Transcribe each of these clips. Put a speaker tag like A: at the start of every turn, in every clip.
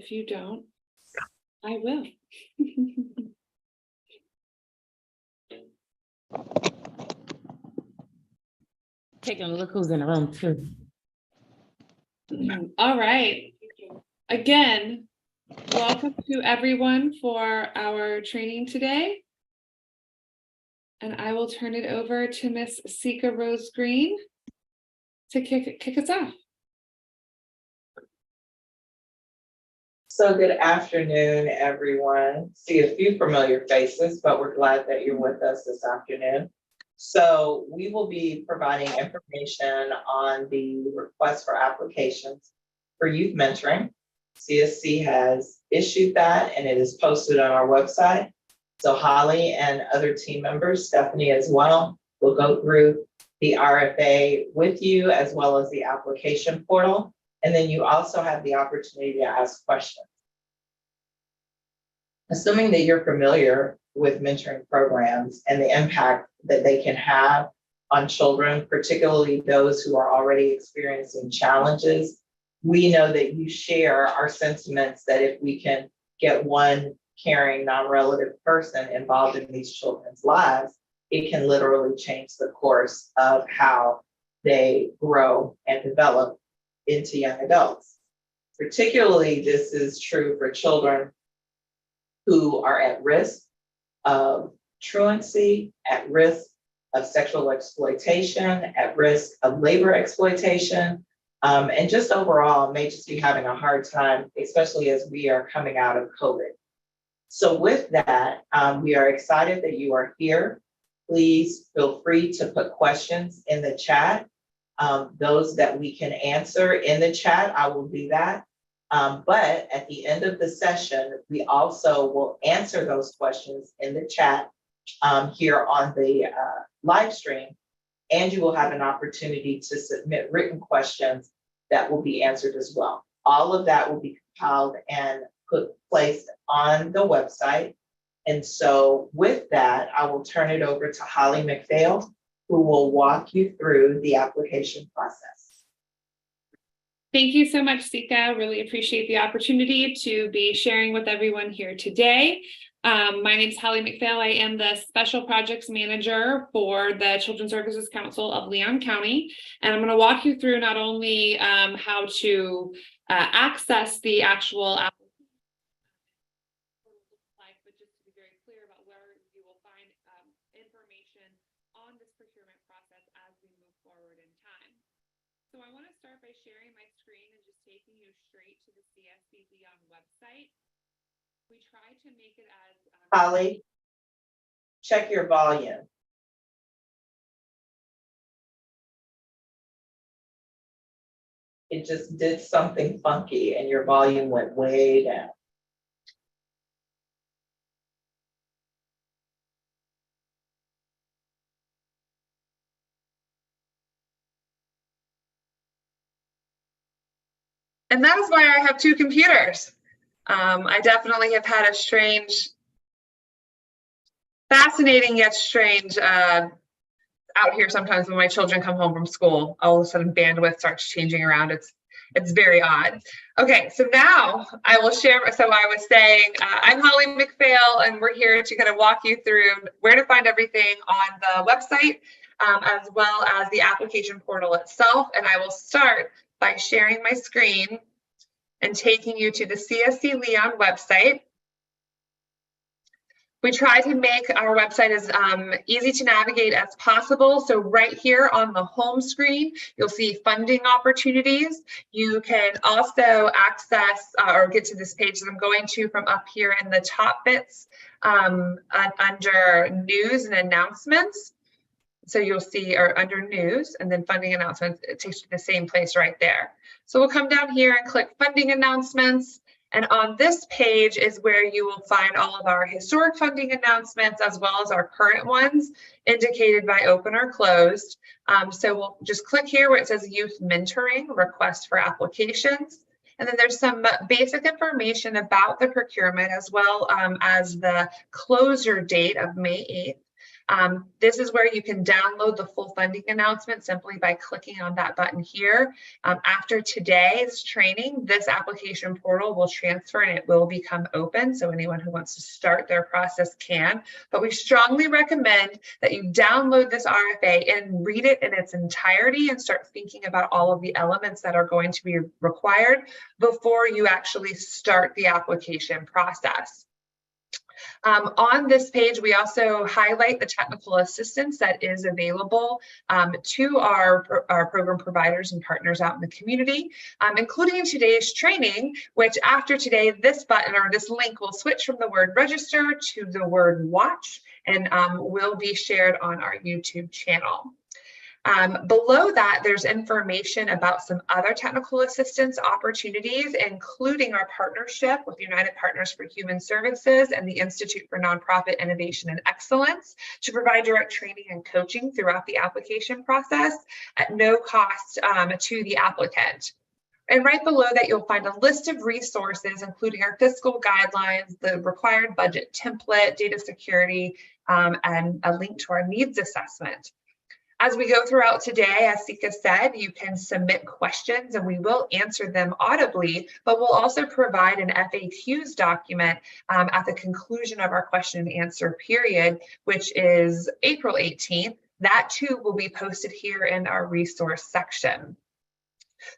A: if you don't, I will.
B: Taking a look who's in the room too.
A: All right. Again, welcome to everyone for our training today. And I will turn it over to Miss Sika Rose Green to kick us off.
C: So good afternoon, everyone. See a few familiar faces, but we're glad that you're with us this afternoon. So we will be providing information on the request for applications for youth mentoring. CSC has issued that and it is posted on our website. So Holly and other team members, Stephanie as well, will go through the RFA with you as well as the application portal. And then you also have the opportunity to ask questions. Assuming that you're familiar with mentoring programs and the impact that they can have on children, particularly those who are already experiencing challenges, we know that you share our sentiments that if we can get one caring, non-relative person involved in these children's lives, it can literally change the course of how they grow and develop into young adults. Particularly, this is true for children who are at risk of truancy, at risk of sexual exploitation, at risk of labor exploitation, and just overall may just be having a hard time, especially as we are coming out of COVID. So with that, we are excited that you are here. Please feel free to put questions in the chat. Those that we can answer in the chat, I will do that. But at the end of the session, we also will answer those questions in the chat here on the live stream, and you will have an opportunity to submit written questions that will be answered as well. All of that will be compiled and placed on the website. And so with that, I will turn it over to Holly McPhail, who will walk you through the application process.
A: Thank you so much, Sika. Really appreciate the opportunity to be sharing with everyone here today. My name is Holly McPhail. I am the Special Projects Manager for the Children's Services Council of Leon County. And I'm going to walk you through not only how to access the actual application, but just to be very clear about where you will find information on this procurement process as we move forward in time. So I want to start by sharing my screen and just taking you straight to the CSC Leon website. We try to make it as
C: Holly, check your volume. It just did something funky and your volume went way down.
D: And that is why I have two computers. I definitely have had a strange, fascinating yet strange out here sometimes when my children come home from school. All of a sudden bandwidth starts changing around. It's very odd. Okay, so now I will share. So I was saying, I'm Holly McPhail, and we're here to kind of walk you through where to find everything on the website, as well as the application portal itself. And I will start by sharing my screen and taking you to the CSC Leon website. We try to make our website as easy to navigate as possible. So right here on the home screen, you'll see funding opportunities. You can also access or get to this page that I'm going to from up here in the top bits under news and announcements. So you'll see, or under news and then funding announcements, it takes you to the same place right there. So we'll come down here and click funding announcements. And on this page is where you will find all of our historic funding announcements as well as our current ones indicated by open or closed. So we'll just click here where it says youth mentoring, request for applications. And then there's some basic information about the procurement as well as the closure date of May 8th. This is where you can download the full funding announcement simply by clicking on that button here. After today's training, this application portal will transfer and it will become open. So anyone who wants to start their process can, but we strongly recommend that you download this RFA and read it in its entirety and start thinking about all of the elements that are going to be required before you actually start the application process. On this page, we also highlight the technical assistance that is available to our program providers and partners out in the community, including today's training, which after today, this button or this link will switch from the word register to the word watch and will be shared on our YouTube channel. Below that, there's information about some other technical assistance opportunities, including our partnership with United Partners for Human Services and the Institute for Nonprofit Innovation and Excellence to provide direct training and coaching throughout the application process at no cost to the applicant. And right below that, you'll find a list of resources, including our fiscal guidelines, the required budget template, data security, and a link to our needs assessment. As we go throughout today, as Sika said, you can submit questions and we will answer them audibly, but we'll also provide an FAQs document at the conclusion of our question and answer period, which is April 18th. That too will be posted here in our resource section.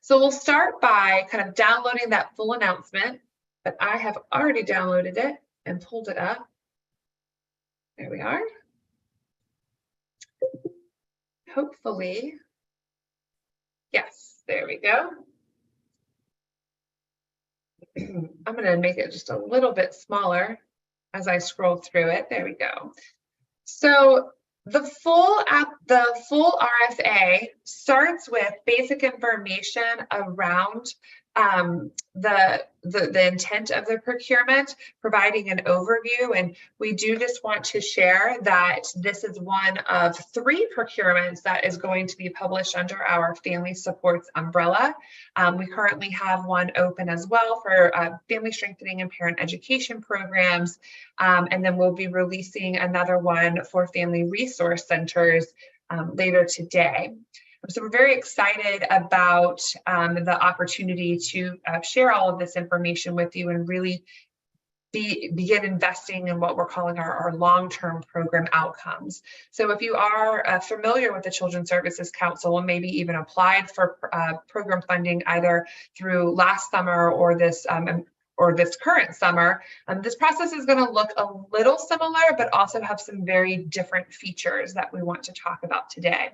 D: So we'll start by kind of downloading that full announcement, but I have already downloaded it and pulled it up. There we are. Hopefully, yes, there we go. I'm going to make it just a little bit smaller as I scroll through it. There we go. So the full RFA starts with basic information around the intent of the procurement, providing an overview. And we do just want to share that this is one of 3 procurements that is going to be published under our family supports umbrella. We currently have one open as well for family strengthening and parent education programs. And then we'll be releasing another one for family resource centers later today. So we're very excited about the opportunity to share all of this information with you and really begin investing in what we're calling our long-term program outcomes. So if you are familiar with the Children's Services Council and maybe even applied for program funding either through last summer or this current summer, this process is going to look a little similar, but also have some very different features that we want to talk about today.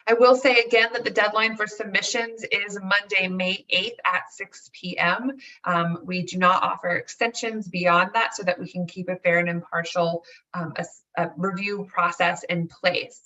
D: I will say again that the deadline for submissions is Monday, May 8th at 6 p.m. We do not offer extensions beyond that so that we can keep a fair and impartial review process in place.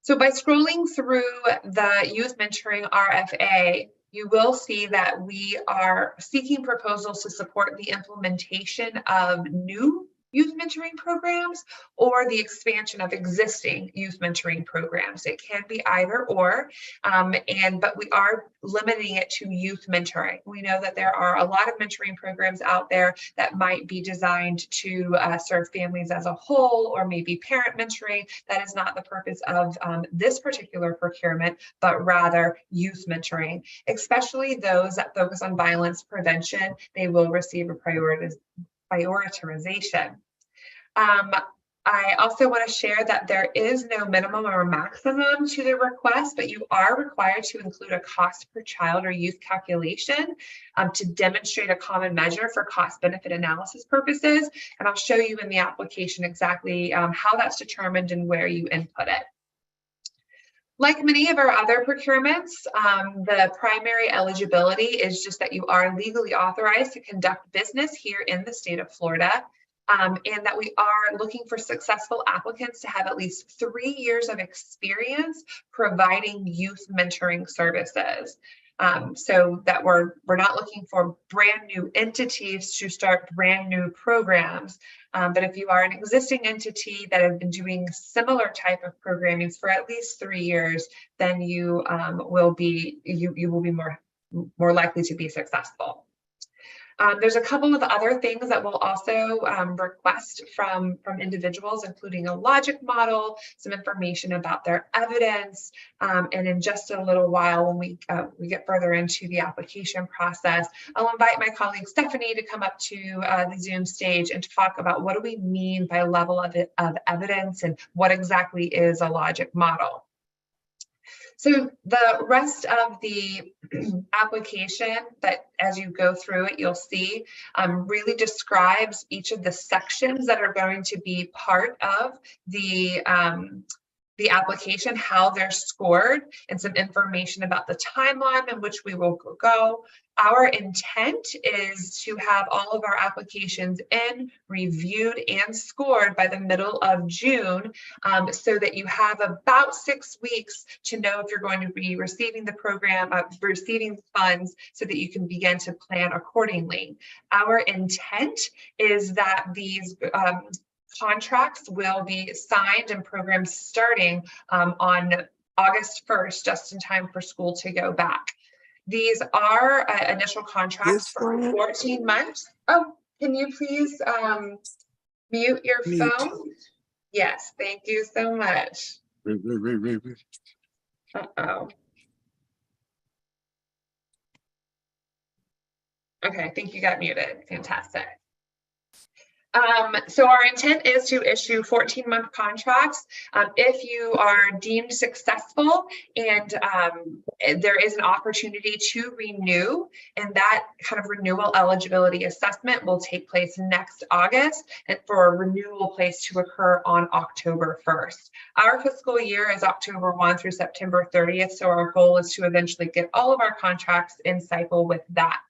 D: So by scrolling through the Youth Mentoring RFA, you will see that we are seeking proposals to support the implementation of new youth mentoring programs or the expansion of existing youth mentoring programs. It can be either or, but we are limiting it to youth mentoring. We know that there are a lot of mentoring programs out there that might be designed to serve families as a whole, or maybe parent mentoring. That is not the purpose of this particular procurement, but rather youth mentoring, especially those that focus on violence prevention. They will receive a prioritization. I also want to share that there is no minimum or maximum to the request, but you are required to include a cost per child or youth calculation to demonstrate a common measure for cost benefit analysis purposes. And I'll show you in the application exactly how that's determined and where you input it. Like many of our other procurements, the primary eligibility is just that you are legally authorized to conduct business here in the state of Florida. And that we are looking for successful applicants to have at least 3 years of experience providing youth mentoring services. So that we're not looking for brand new entities to start brand new programs. But if you are an existing entity that has been doing similar type of programming for at least 3 years, then you will be more likely to be successful. There's a couple of other things that we'll also request from individuals, including a logic model, some information about their evidence, and in just a little while when we get further into the application process, I'll invite my colleague Stephanie to come up to the Zoom stage and talk about what do we mean by level of evidence and what exactly is a logic model. So the rest of the application, that as you go through it, you'll see really describes each of the sections that are going to be part of the application, how they're scored, and some information about the timeline in which we will go. Our intent is to have all of our applications in, reviewed, and scored by the middle of June, so that you have about 6 weeks to know if you're going to be receiving the program, receiving funds, so that you can begin to plan accordingly. Our intent is that these contracts will be signed and programs starting on August 1st, just in time for school to go back. These are initial contracts for 14 months. Oh, can you please mute your phone? Yes, thank you so much. Uh-oh. Okay, I think you got muted. Fantastic. So our intent is to issue 14-month contracts. If you are deemed successful and there is an opportunity to renew, and that kind of renewal eligibility assessment will take place next August, and for a renewal place to occur on October 1st. Our fiscal year is October 1 through September 30th, so our goal is to eventually get all of our contracts in cycle with that.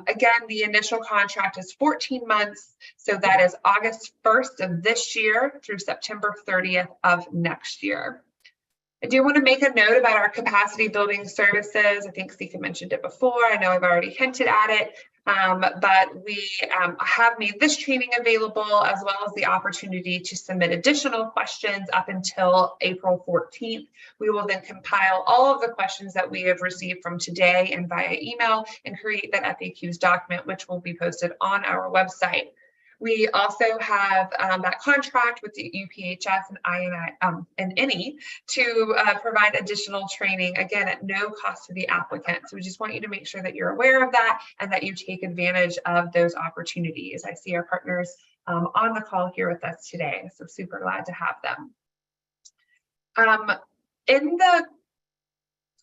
D: Again, the initial contract is 14 months, so that is August 1st of this year through September 30th of next year. I do want to make a note about our capacity building services. I think Sika mentioned it before. I know I've already hinted at it, but we have made this training available, as well as the opportunity to submit additional questions up until April 14th. We will then compile all of the questions that we have received from today and via email and create that FAQs document, which will be posted on our website. We also have that contract with the UPHS and INI to provide additional training, again, at no cost to the applicant. So we just want you to make sure that you're aware of that and that you take advantage of those opportunities. I see our partners on the call here with us today, so super glad to have them. In the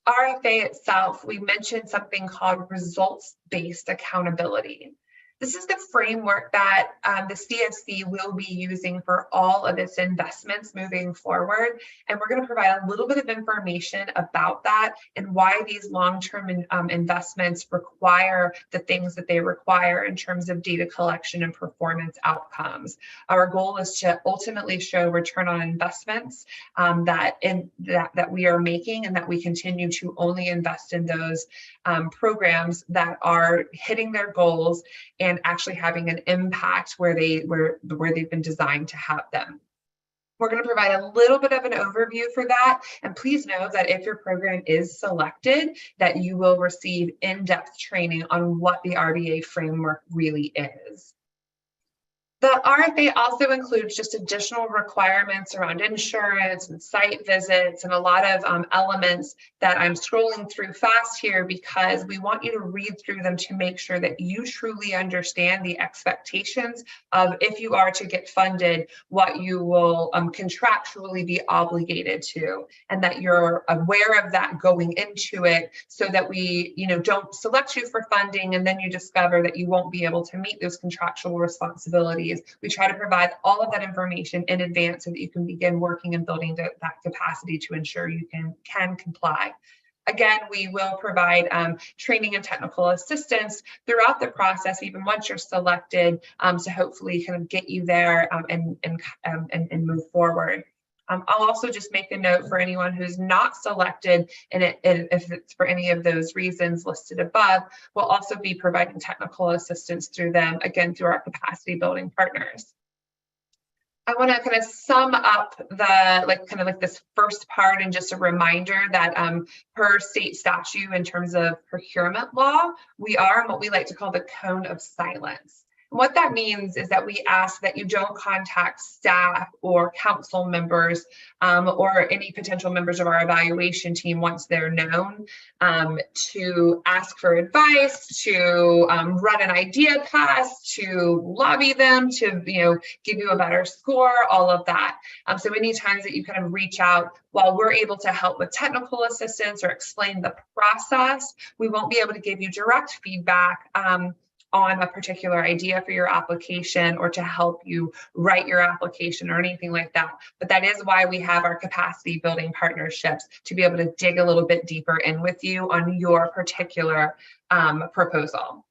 D: RFA itself, we mentioned something called results-based accountability. This is the framework that the CSC will be using for all of its investments moving forward. And we're going to provide a little bit of information about that and why these long-term investments require the things that they require in terms of data collection and performance outcomes. Our goal is to ultimately show return on investments that we are making, and that we continue to only invest in those programs that are hitting their goals and actually having an impact where they've been designed to have them. We're going to provide a little bit of an overview for that. And please know that if your program is selected, that you will receive in-depth training on what the RBA framework really is. The RFA also includes just additional requirements around insurance and site visits and a lot of elements that I'm scrolling through fast here because we want you to read through them to make sure that you truly understand the expectations of, if you are to get funded, what you will contractually be obligated to, and that you're aware of that going into it, so that we don't select you for funding and then you discover that you won't be able to meet those contractual responsibilities. We try to provide all of that information in advance so that you can begin working and building that capacity to ensure you can comply. Again, we will provide training and technical assistance throughout the process, even once you're selected, to hopefully kind of get you there and move forward. I'll also just make a note for anyone who's not selected, and if it's for any of those reasons listed above, we'll also be providing technical assistance through them, again, through our capacity building partners. I want to kind of sum up the this first part, and just a reminder that per state statute in terms of procurement law, we are in what we like to call the cone of silence. And what that means is that we ask that you don't contact staff or council members or any potential members of our evaluation team once they're known, to ask for advice, to run an idea past, to lobby them, to give you a better score, all of that. So any times that you kind of reach out, while we're able to help with technical assistance or explain the process, we won't be able to give you direct feedback on a particular idea for your application, or to help you write your application or anything like that. But that is why we have our capacity building partnerships, to be able to dig a little bit deeper in with you on your particular proposal.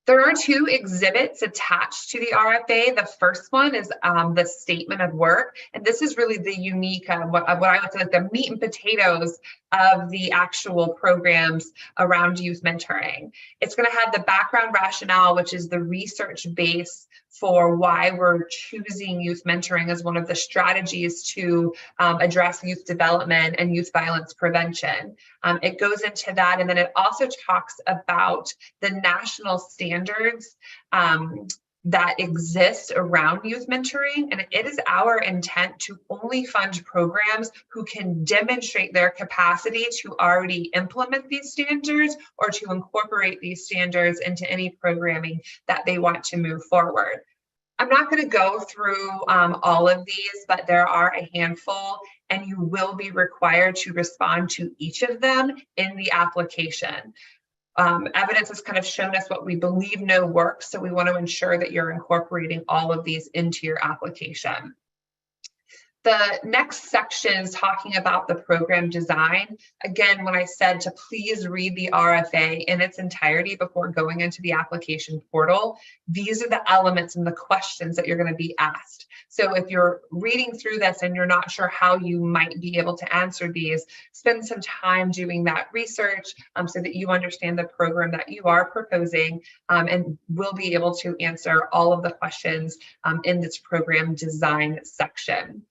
D: There are 2 exhibits attached to the RFA. The first one is the statement of work, and this is really the unique, what I would say, like the meat and potatoes of the actual programs around youth mentoring. It's going to have the background rationale, which is the research base for why we're choosing youth mentoring as one of the strategies to address youth development and youth violence prevention. It goes into that, and then it also talks about the national standards that exist around youth mentoring, and it is our intent to only fund programs who can demonstrate their capacity to already implement these standards, or to incorporate these standards into any programming that they want to move forward. I'm not going to go through all of these, but there are a handful, and you will be required to respond to each of them in the application. Evidence has kind of shown us what we believe works, so we want to ensure that you're incorporating all of these into your application. The next section is talking about the program design. Again, when I said to please read the RFA in its entirety before going into the application portal, these are the elements and the questions that you're going to be asked. So if you're reading through this and you're not sure how you might be able to answer these, spend some time doing that research so that you understand the program that you are proposing, and will be able to answer all of the questions in this program design section.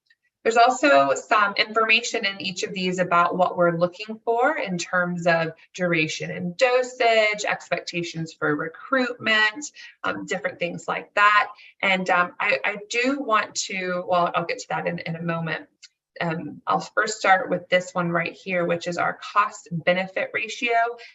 D: There's also some information in each of these about what we're looking for in terms of duration and dosage, expectations for recruitment, different things like that. And I do want to, well, I'll get to that in a moment. I'll first start with this one right here, which is our cost benefit ratio.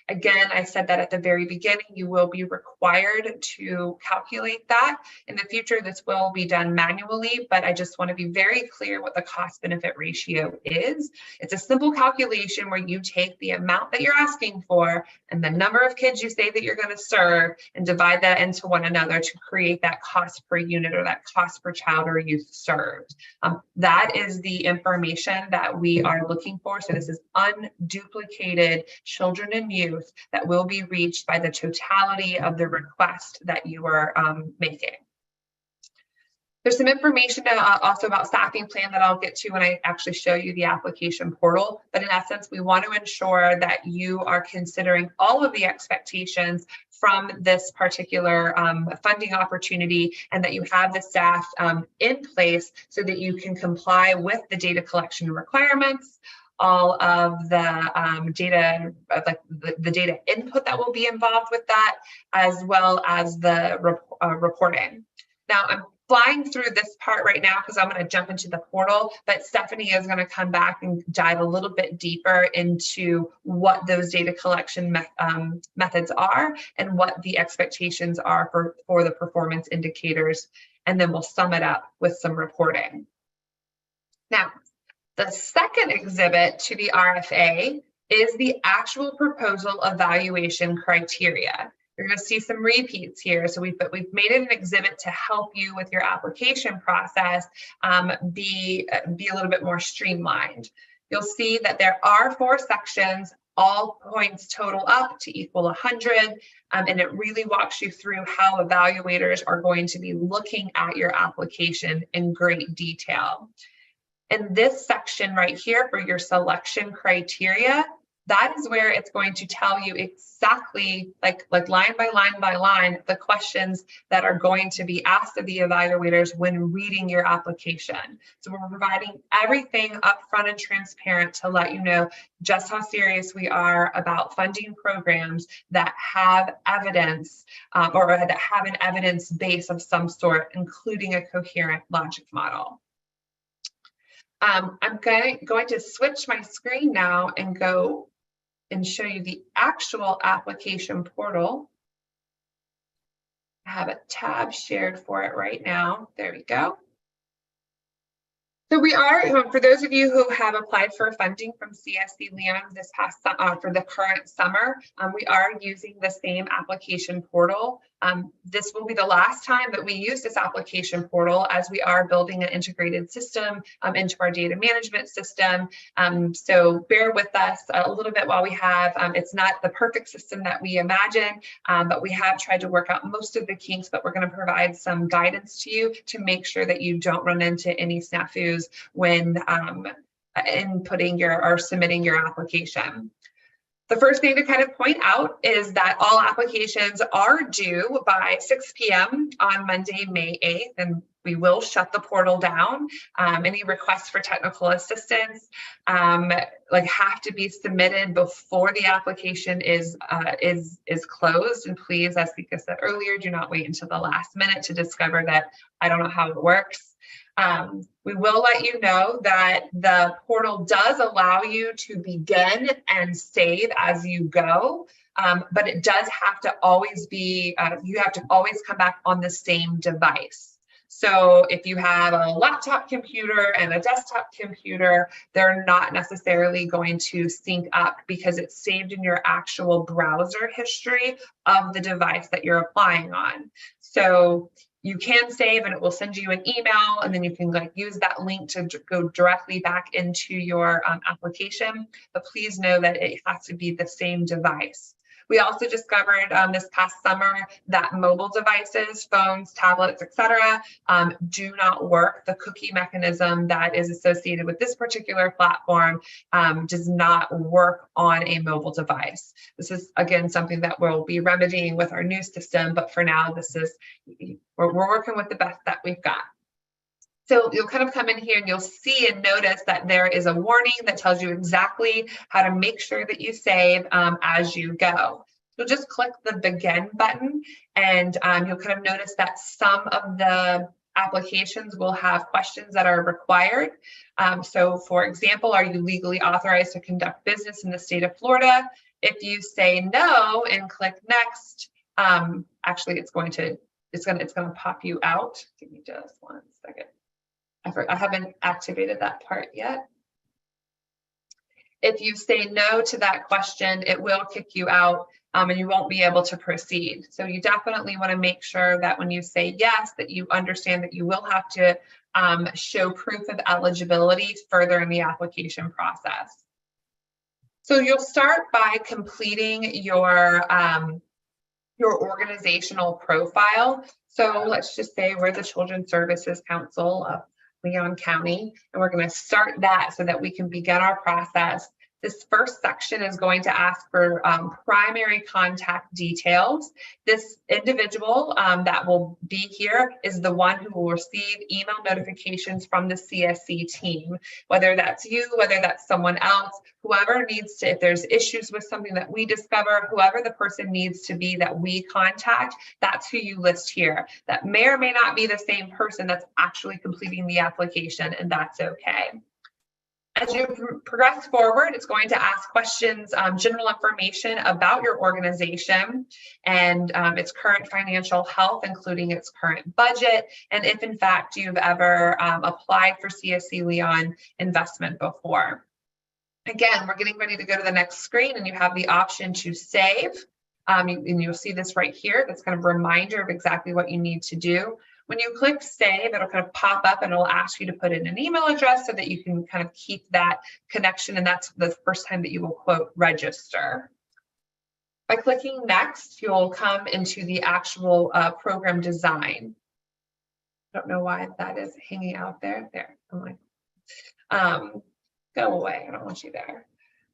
D: Again, I said that at the very beginning, you will be required to calculate that. In the future, this will be done manually, but I just want to be very clear what the cost benefit ratio is. It's a simple calculation where you take the amount that you're asking for and the number of kids you say that you're going to serve and divide that into one another to create that cost per unit, or that cost per child or youth served. That is the information that we are looking for. So this is unduplicated children and youth that will be reached by the totality of the request that you are making. There's some information also about staffing plan that I'll get to when I actually show you the application portal. But in essence, we want to ensure that you are considering all of the expectations from this particular funding opportunity, and that you have the staff in place so that you can comply with the data collection requirements, all of the data, like the data input that will be involved with that, as well as the reporting. Now, I'm flying through this part right now because I'm going to jump into the portal, but Stephanie is going to come back and dive a little bit deeper into what those data collection methods are and what the expectations are for the performance indicators, and then we'll sum it up with some reporting. Now, the second exhibit to the RFA is the actual proposal evaluation criteria. You're going to see some repeats here. So we've made it an exhibit to help you with your application process be a little bit more streamlined. You'll see that there are 4 sections, all points total up to equal 100, and it really walks you through how evaluators are going to be looking at your application in great detail. In this section right here for your selection criteria, that is where it's going to tell you exactly, like line by line by line, the questions that are going to be asked of the evaluators when reading your application. So we're providing everything upfront and transparent to let you know just how serious we are about funding programs that have evidence or that have an evidence base of some sort, including a coherent logic model. I'm going to switch my screen now and go and show you the actual application portal. I have a tab shared for it right now. There we go. So we are, for those of you who have applied for funding from CSC Leon this past for the current summer, we are using the same application portal. This will be the last time that we use this application portal, as we are building an integrated system into our data management system. So bear with us a little bit while we have, it's not the perfect system that we imagine, but we have tried to work out most of the kinks, but we're going to provide some guidance to you to make sure that you don't run into any snafus when inputting or submitting your application. The first thing to kind of point out is that all applications are due by 6 p.m. on Monday, May 8th, and we will shut the portal down. Any requests for technical assistance have to be submitted before the application is closed. And please, as Sika said earlier, do not wait until the last minute to discover that I don't know how it works. We will let you know that the portal does allow you to begin and save as you go, but it does have to always be, you have to always come back on the same device. So if you have a laptop computer and a desktop computer, they're not necessarily going to sync up because it's saved in your actual browser history of the device that you're applying on. So you can save and it will send you an email, and then you can use that link to go directly back into your application. But please know that it has to be the same device. We also discovered this past summer that mobile devices, phones, tablets, etc., do not work. The cookie mechanism that is associated with this particular platform does not work on a mobile device. This is, again, something that we'll be remedying with our new system, but for now, this is, we're working with the best that we've got. So you'll kind of come in here and you'll see and notice that there is a warning that tells you exactly how to make sure that you save as you go. So just click the begin button, and you'll kind of notice that some of the applications will have questions that are required. So for example, are you legally authorized to conduct business in the state of Florida? If you say no and click next, actually it's going to pop you out. Give me just 1 second. I haven't activated that part yet. If you say no to that question, it will kick you out and you won't be able to proceed. So you definitely want to make sure that when you say yes, that you understand that you will have to show proof of eligibility further in the application process. So you'll start by completing your organizational profile. So let's just say we're the Children's Services Council of Leon County, and we're going to start that so that we can begin our process. This first section is going to ask for primary contact details. This individual that will be here is the one who will receive email notifications from the CSC team, whether that's you, whether that's someone else, whoever needs to, if there's issues with something that we discover, whoever the person needs to be that we contact, that's who you list here. That may or may not be the same person that's actually completing the application, and that's okay. As you progress forward, it's going to ask questions, general information about your organization and its current financial health, including its current budget, and if in fact you've ever applied for CSC Leon investment before. Again, we're getting ready to go to the next screen, and you have the option to save. And you'll see this right here. That's kind of a reminder of exactly what you need to do. When you click save, it'll kind of pop up and it'll ask you to put in an email address so that you can kind of keep that connection. And that's the first time that you will quote register. By clicking next, you'll come into the actual program design. I don't know why that is hanging out there. There, I'm like, go away. I don't want you there.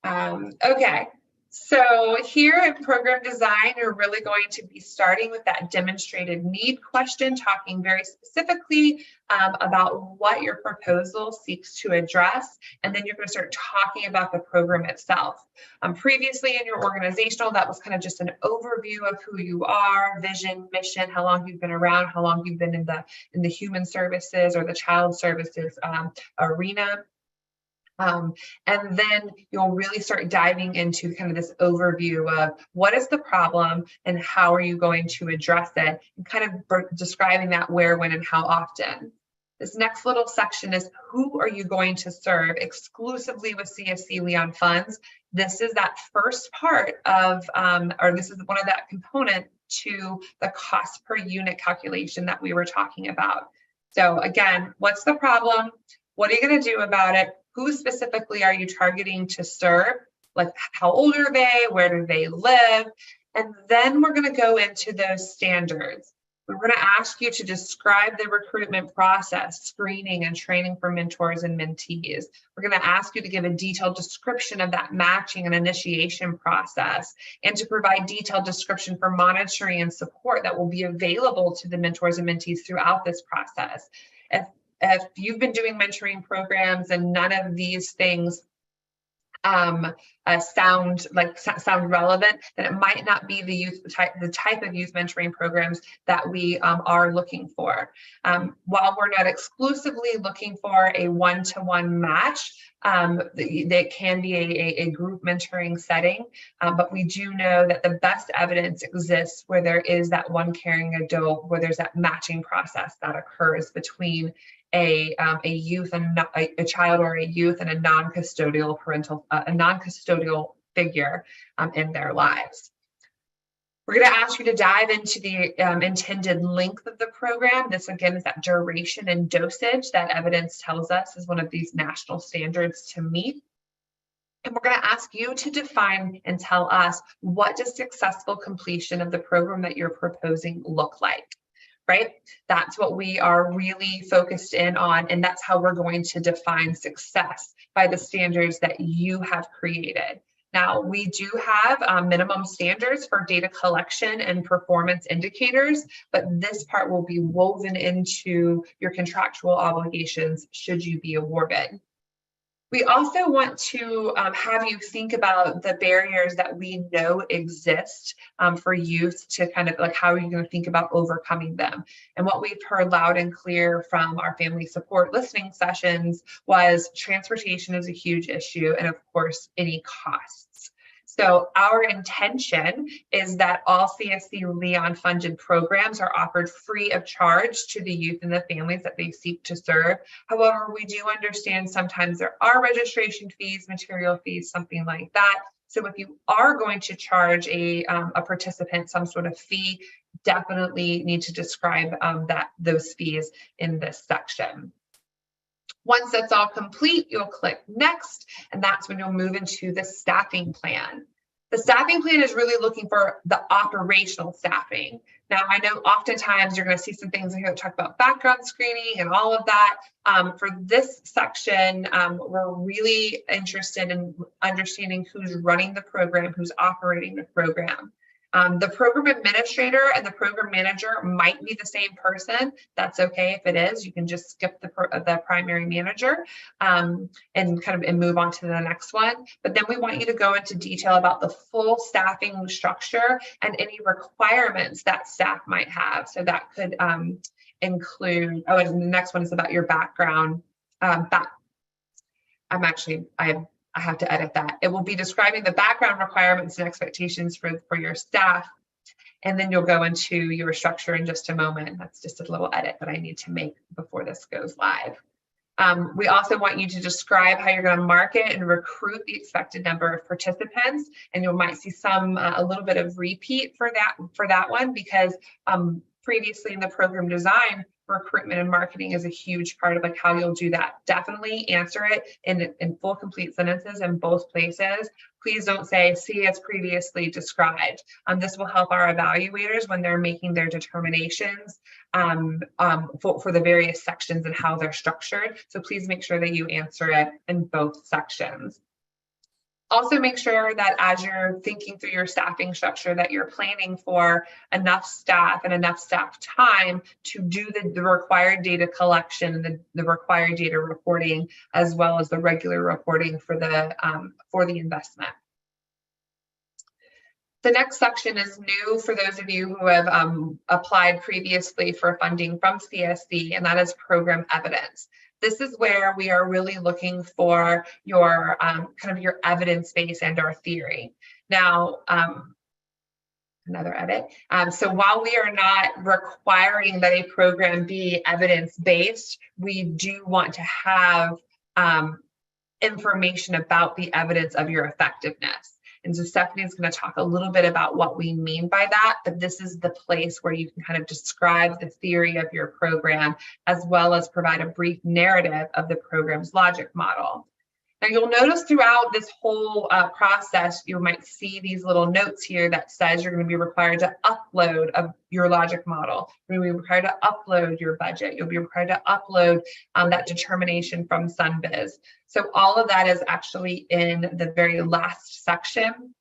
D: Okay, so here at program design, you're really going to be starting with that demonstrated need question, talking very specifically about what your proposal seeks to address, and then you're going to start talking about the program itself. Previously in your organizational, that was kind of just an overview of who you are, vision, mission, how long you've been around, how long you've been in the human services or the child services arena. And then you'll really start diving into kind of this overview of what is the problem and how are you going to address it, and kind of describing that where, when, and how often. This next little section is who are you going to serve exclusively with CSC Leon funds. This is that first part of, or this is one of that component to the cost per unit calculation that we were talking about. So again, what's the problem? What are you going to do about it? Who specifically are you targeting to serve? Like, how old are they? Where do they live? And then we're going to go into those standards. We're going to ask you to describe the recruitment process, screening and training for mentors and mentees. We're going to ask you to give a detailed description of that matching and initiation process, and to provide detailed description for monitoring and support that will be available to the mentors and mentees throughout this process. If you've been doing mentoring programs and none of these things sound relevant, then it might not be the type of youth mentoring programs that we are looking for. While we're not exclusively looking for a one-to-one match, that can be a group mentoring setting, but we do know that the best evidence exists where there is that one caring adult, where there's that matching process that occurs between a youth and a child, or a youth and a non-custodial parental, a non-custodial figure in their lives. We're going to ask you to dive into the intended length of the program. This again is that duration and dosage that evidence tells us is one of these national standards to meet. And we're going to ask you to define and tell us, what does successful completion of the program that you're proposing look like? Right? That's what we are really focused in on, and that's how we're going to define success, by the standards that you have created. Now, we do have minimum standards for data collection and performance indicators, but this part will be woven into your contractual obligations should you be awarded. We also want to have you think about the barriers that we know exist for youth, to kind of like, how are you going to think about overcoming them? And what we've heard loud and clear from our family support listening sessions was transportation is a huge issue, and of course, any costs. So our intention is that all CSC Leon funded programs are offered free of charge to the youth and the families that they seek to serve. However, we do understand sometimes there are registration fees, material fees, something like that. So if you are going to charge a participant some sort of fee, definitely need to describe those fees in this section. Once that's all complete, you'll click next, and that's when you'll move into the staffing plan. The staffing plan is really looking for the operational staffing. Now, I know oftentimes you're going to see some things in here that talk about background screening and all of that. For this section, we're really interested in understanding who's running the program, who's operating the program. The program administrator and the program manager might be the same person. That's okay if it is. You can just skip the primary manager and move on to the next one. But then we want you to go into detail about the full staffing structure and any requirements that staff might have. So that could include, and the next one is about your background. I have to edit that. It will be describing the background requirements and expectations for your staff. And then you'll go into your structure in just a moment. That's just a little edit that I need to make before this goes live. We also want you to describe how you're going to market and recruit the expected number of participants. And you might see a little bit of repeat for that one, because previously in the program design, recruitment and marketing is a huge part of how you'll do that. Definitely answer it in full, complete sentences in both places. Please don't say, see as previously described. This will help our evaluators when they're making their determinations for the various sections and how they're structured. So please make sure that you answer it in both sections. Also make sure that as you're thinking through your staffing structure that you're planning for enough staff and enough staff time to do the required data collection and the required data reporting, as well as the regular reporting for the investment. The next section is new for those of you who have applied previously for funding from CSC, and that is program evidence. This is where we are really looking for your kind of your evidence base and our theory. Now, another edit. So while we are not requiring that a program be evidence-based, we do want to have information about the evidence of your effectiveness. And so Stephanie is going to talk a little bit about what we mean by that, but this is the place where you can kind of describe the theory of your program, as well as provide a brief narrative of the program's logic model. Now you'll notice throughout this whole process, you might see these little notes here that says you're going to be required to upload your logic model. You're going to be required to upload your budget. You'll be required to upload that determination from SunBiz. So all of that is actually in the very last section.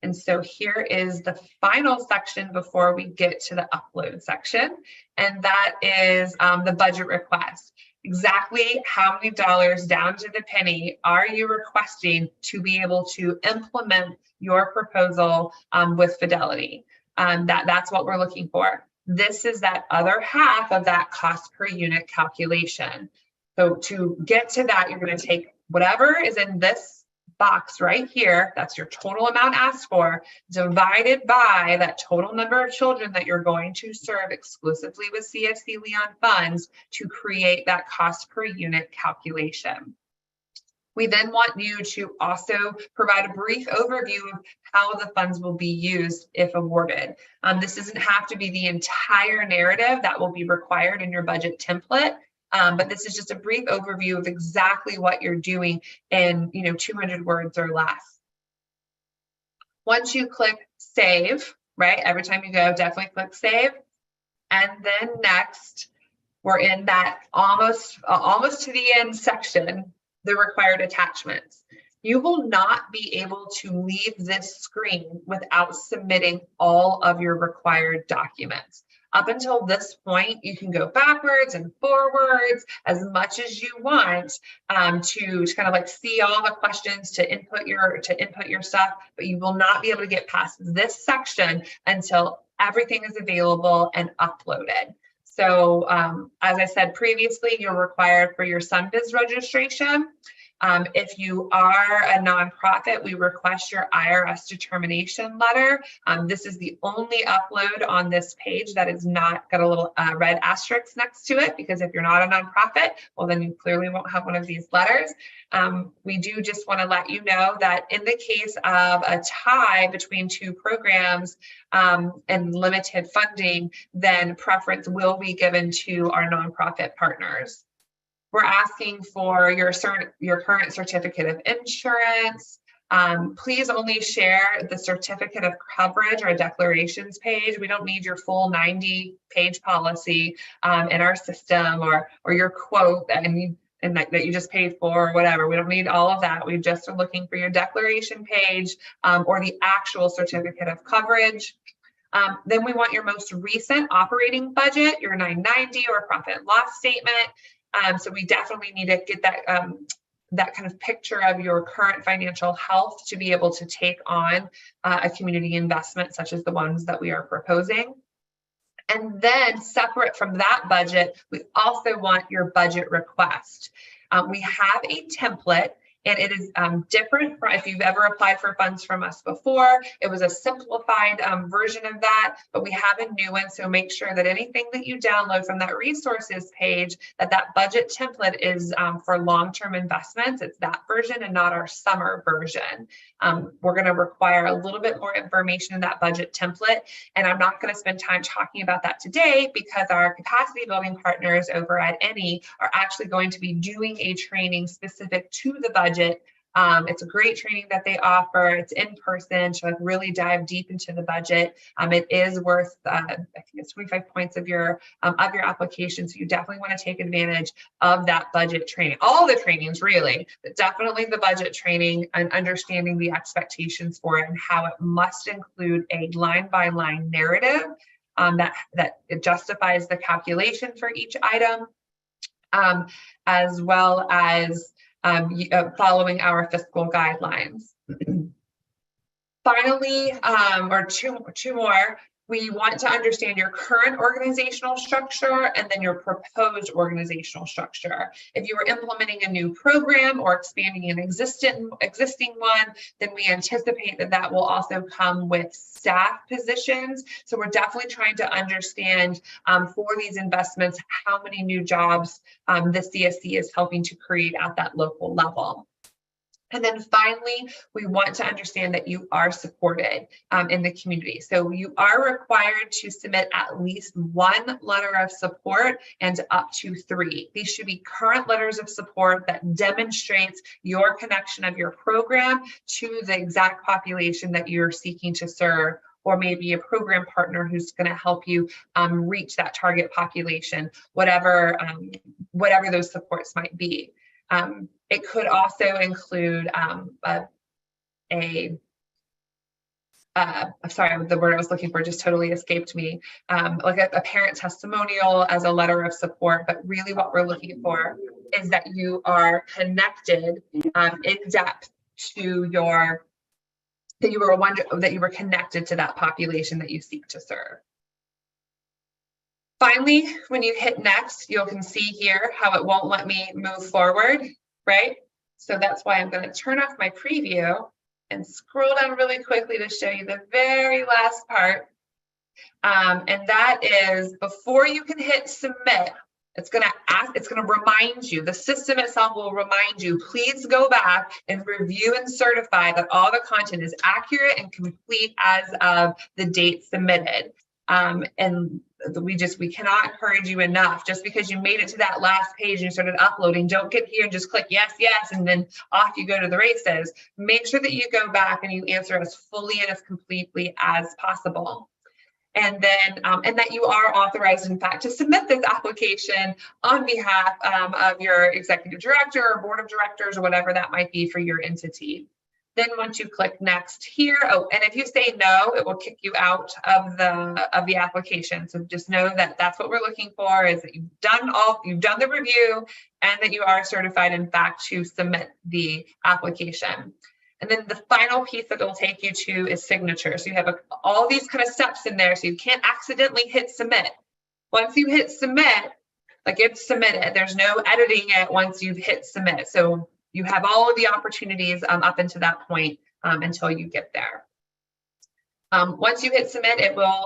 D: And so here is the final section before we get to the upload section. And that is the budget request. Exactly how many dollars down to the penny are you requesting to be able to implement your proposal with Fidelity? That's what we're looking for. This is that other half of that cost per unit calculation. So to get to that, you're going to take whatever is in this box right here, that's your total amount asked for, divided by that total number of children that you're going to serve exclusively with CSC Leon funds to create that cost per unit calculation. We then want you to also provide a brief overview of how the funds will be used if awarded. This doesn't have to be the entire narrative that will be required in your budget template. But this is just a brief overview of exactly what you're doing in 200 words or less. Once you click save, right? Every time you go, definitely click save. And then next, we're in that almost to the end section, the required attachments. You will not be able to leave this screen without submitting all of your required documents. Up until this point, you can go backwards and forwards as much as you want to kind of like see all the questions, to input your stuff, but you will not be able to get past this section until everything is available and uploaded. So as I said previously, you're required for your SunBiz registration. If you are a nonprofit, we request your IRS determination letter. This is the only upload on this page that is not got a little red asterisk next to it, because if you're not a nonprofit, well, then you clearly won't have one of these letters. We do just want to let you know that in the case of a tie between two programs and limited funding, then preference will be given to our nonprofit partners. We're asking for your current certificate of insurance. Please only share the certificate of coverage or declarations page. We don't need your full 90-page policy in our system, or your quote that you just paid for or whatever. We don't need all of that. We just are looking for your declaration page or the actual certificate of coverage. Then we want your most recent operating budget, your 990 or profit and loss statement. So we definitely need to get that that kind of picture of your current financial health to be able to take on a community investment such as the ones that we are proposing. And then separate from that budget, we also want your budget request. We have a template, and it is different from if you've ever applied for funds from us before. It was a simplified version of that, but we have a new one. So make sure that anything that you download from that resources page, that budget template is for long-term investments. It's that version and not our summer version. We're going to require a little bit more information in that budget template, and I'm not going to spend time talking about that today because our capacity building partners over at NE are actually going to be doing a training specific to the budget It's a great training that they offer. It's in person to like really dive deep into the budget. It is worth, I think it's 25 points of your application. So you definitely want to take advantage of that budget training. All the trainings really, but definitely the budget training and understanding the expectations for it and how it must include a line-by-line narrative that it justifies the calculation for each item, as well as following our fiscal guidelines. Finally, or two more, we want to understand your current organizational structure and then your proposed organizational structure. If you are implementing a new program or expanding an existing one, then we anticipate that will also come with staff positions. So we're definitely trying to understand for these investments, how many new jobs the CSC is helping to create at that local level. And then finally, we want to understand that you are supported in the community. So you are required to submit at least one letter of support and up to 3. These should be current letters of support that demonstrates your connection of your program to the exact population that you're seeking to serve, or maybe a program partner who's going to help you reach that target population, whatever those supports might be. It could also include sorry, the word I was looking for just totally escaped me, like a parent testimonial as a letter of support. But really what we're looking for is that you are connected in depth to that you were connected to that population that you seek to serve. Finally, when you hit next, you can see here how it won't let me move forward, right? So that's why I'm going to turn off my preview and scroll down really quickly to show you the very last part. And that is before you can hit submit, it's going to remind you, the system itself will remind you, please go back and review and certify that all the content is accurate and complete as of the date submitted. And we cannot encourage you enough. Just because you made it to that last page and you started uploading, don't get here and just click yes, yes, and then off you go to the races. Make sure that you go back and you answer as fully and as completely as possible. And then, and that you are authorized, in fact, to submit this application on behalf of your executive director or board of directors or whatever that might be for your entity. Then once you click next here, and if you say no, it will kick you out of the application. So just know that that's what we're looking for, is that you've done the review and that you are certified, in fact, to submit the application. And then the final piece that it'll take you to is signature. So you have all these kind of steps in there, so you can't accidentally hit submit. Once you hit submit, like it's submitted, there's no editing it once you've hit submit. So you have all of the opportunities up until that point until you get there. Once you hit submit, it will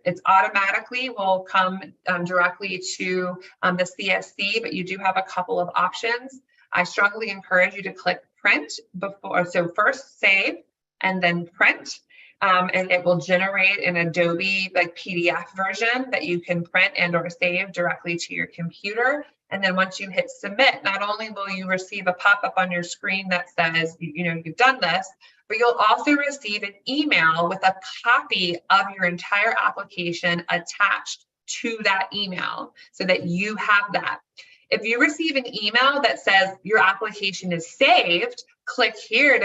D: it's automatically will come directly to the CSC, but you do have a couple of options. I strongly encourage you to click print before. So first save and then print. And it will generate an Adobe like PDF version that you can print and or save directly to your computer. And then once you hit submit, not only will you receive a pop-up on your screen that says, you've done this, but you'll also receive an email with a copy of your entire application attached to that email so that you have that. If you receive an email that says your application is saved, click here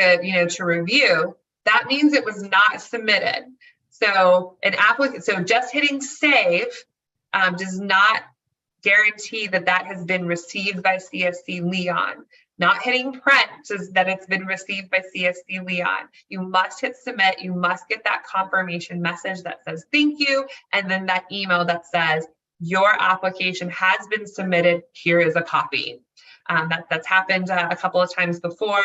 D: to review. That means it was not submitted. So just hitting save does not guarantee that has been received by CSC Leon. Not hitting print says that it's been received by CSC Leon. You must hit submit. You must get that confirmation message that says thank you, and then that email that says your application has been submitted. Here is a copy. That's happened a couple of times before.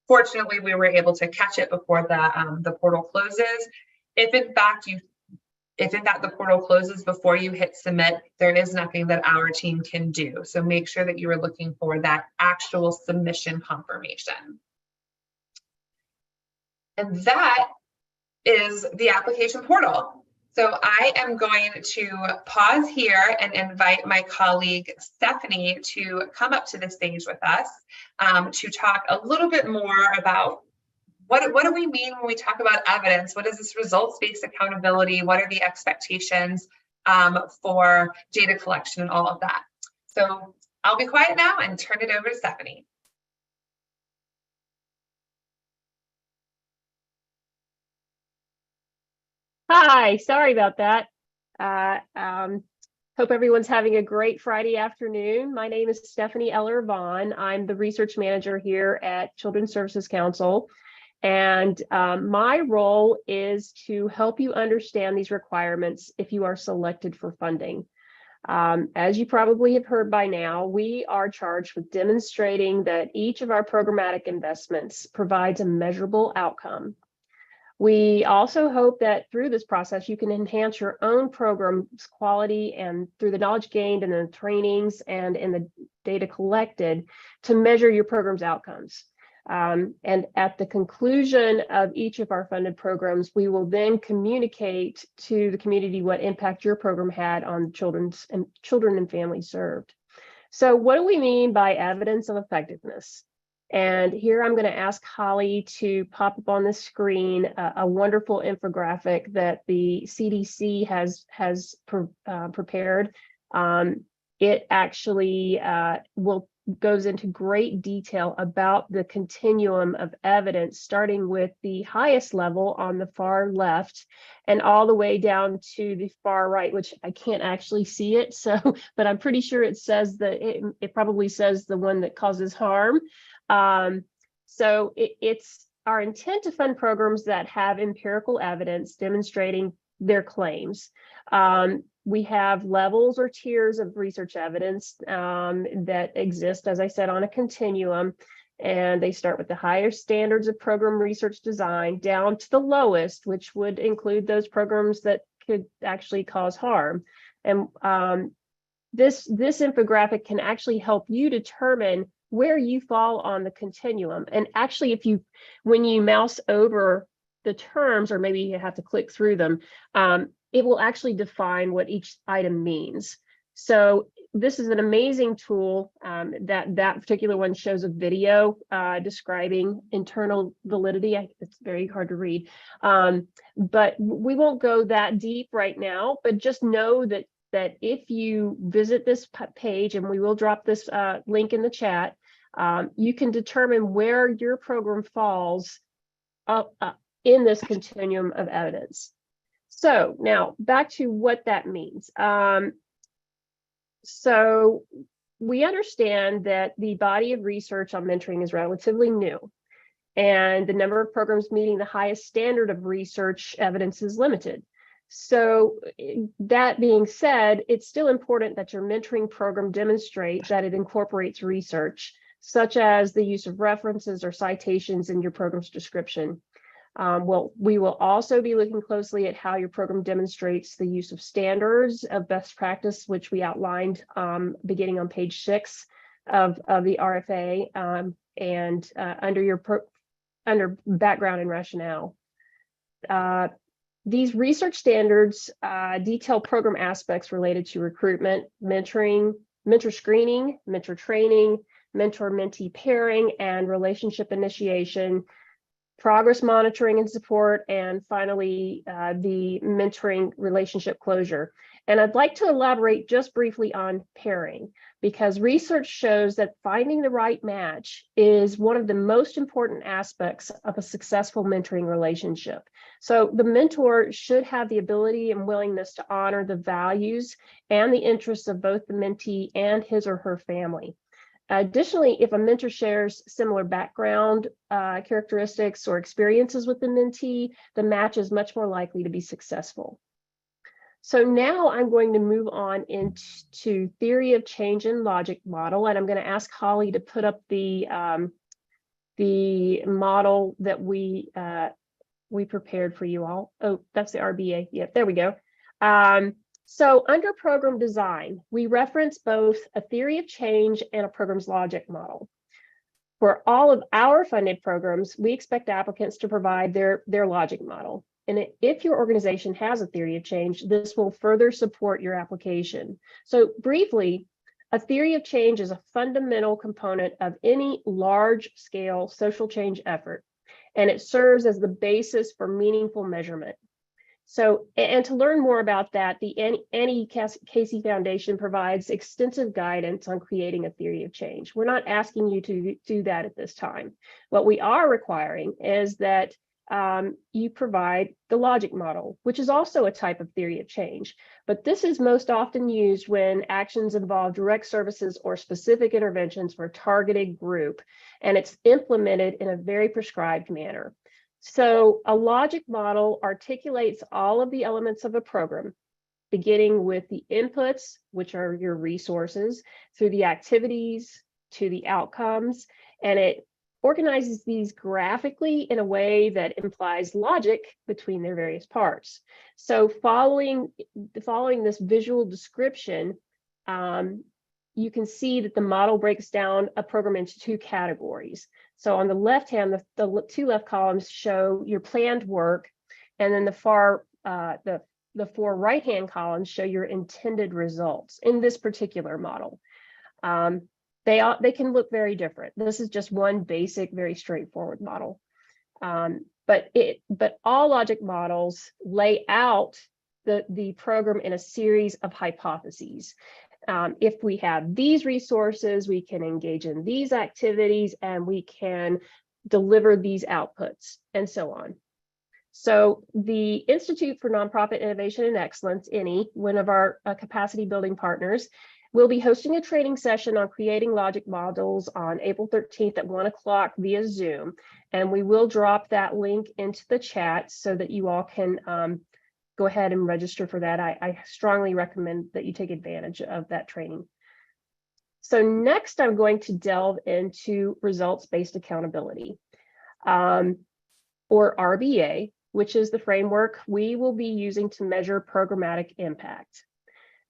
D: Fortunately, we were able to catch it before the portal closes. If in fact the portal closes before you hit submit, there is nothing that our team can do. So make sure that you are looking for that actual submission confirmation. And that is the application portal. So I am going to pause here and invite my colleague Stephanie to come up to the stage with us to talk a little bit more about what do we mean when we talk about evidence? What is this results-based accountability? What are the expectations for data collection and all of that? So I'll be quiet now and turn it over to Stephanie.
E: Hi, sorry about that. Hope everyone's having a great Friday afternoon. My name is Stephanie Eller Vaughn. I'm the research manager here at Children's Services Council. And my role is to help you understand these requirements if you are selected for funding. As you probably have heard by now, we are charged with demonstrating that each of our programmatic investments provides a measurable outcome. We also hope that through this process, you can enhance your own program's quality and through the knowledge gained in the trainings and in the data collected to measure your program's outcomes. And at the conclusion of each of our funded programs, we will then communicate to the community what impact your program had on children and families served. So what do we mean by evidence of effectiveness? And here I'm going to ask Holly to pop up on the screen a wonderful infographic that the CDC has prepared. It actually goes into great detail about the continuum of evidence, starting with the highest level on the far left and all the way down to the far right, which I can't actually see it. So, but I'm pretty sure it says that it probably says the one that causes harm. So it's our intent to fund programs that have empirical evidence demonstrating their claims. We have levels or tiers of research evidence that exist, as I said, on a continuum, and they start with the higher standards of program research design down to the lowest, which would include those programs that could actually cause harm. And this infographic can actually help you determine where you fall on the continuum. And actually, when you mouse over the terms, or maybe you have to click through them, it will actually define what each item means. So this is an amazing tool. That particular one shows a video describing internal validity. It's very hard to read, but we won't go that deep right now, but just know that if you visit this page, and we will drop this link in the chat, you can determine where your program falls in this continuum of evidence. So now back to what that means. So we understand that the body of research on mentoring is relatively new, and the number of programs meeting the highest standard of research evidence is limited. So that being said, it's still important that your mentoring program demonstrates that it incorporates research, such as the use of references or citations in your program's description. We will also be looking closely at how your program demonstrates the use of standards of best practice, which we outlined beginning on page 6 of the RFA and under background and rationale. These research standards detail program aspects related to recruitment, mentoring, mentor screening, mentor training, mentor-mentee pairing, and relationship initiation, progress monitoring and support, and finally, the mentoring relationship closure. And I'd like to elaborate just briefly on pairing, because research shows that finding the right match is one of the most important aspects of a successful mentoring relationship. So the mentor should have the ability and willingness to honor the values and the interests of both the mentee and his or her family. Additionally, if a mentor shares similar background characteristics or experiences with the mentee, the match is much more likely to be successful. So now I'm going to move on into theory of change and logic model, and I'm going to ask Holly to put up the model that we prepared for you all. Oh, that's the RBA. Yeah, there we go. So under program design, we reference both a theory of change and a program's logic model. For all of our funded programs, we expect applicants to provide their logic model. And if your organization has a theory of change, this will further support your application. So briefly, a theory of change is a fundamental component of any large-scale social change effort, and it serves as the basis for meaningful measurement. So, and to learn more about that, the Annie Casey Foundation provides extensive guidance on creating a theory of change. We're not asking you to do that at this time. What we are requiring is that you provide the logic model, which is also a type of theory of change. But this is most often used when actions involve direct services or specific interventions for a targeted group, and it's implemented in a very prescribed manner. So a logic model articulates all of the elements of a program, beginning with the inputs, which are your resources, through the activities to the outcomes, and it organizes these graphically in a way that implies logic between their various parts. So following this visual description, you can see that the model breaks down a program into two categories. So on the left hand, the two left columns show your planned work, and then the four right hand columns show your intended results in this particular model. They can look very different. This is just one basic, very straightforward model. But all logic models lay out the program in a series of hypotheses. If we have these resources, we can engage in these activities, and we can deliver these outputs, and so on. So the Institute for Nonprofit Innovation and Excellence, INE, one of our capacity building partners, will be hosting a training session on creating logic models on April 13th at 1 o'clock via Zoom. And we will drop that link into the chat so that you all can go ahead and register for that. I strongly recommend that you take advantage of that training. So next, I'm going to delve into results-based accountability, or RBA, which is the framework we will be using to measure programmatic impact.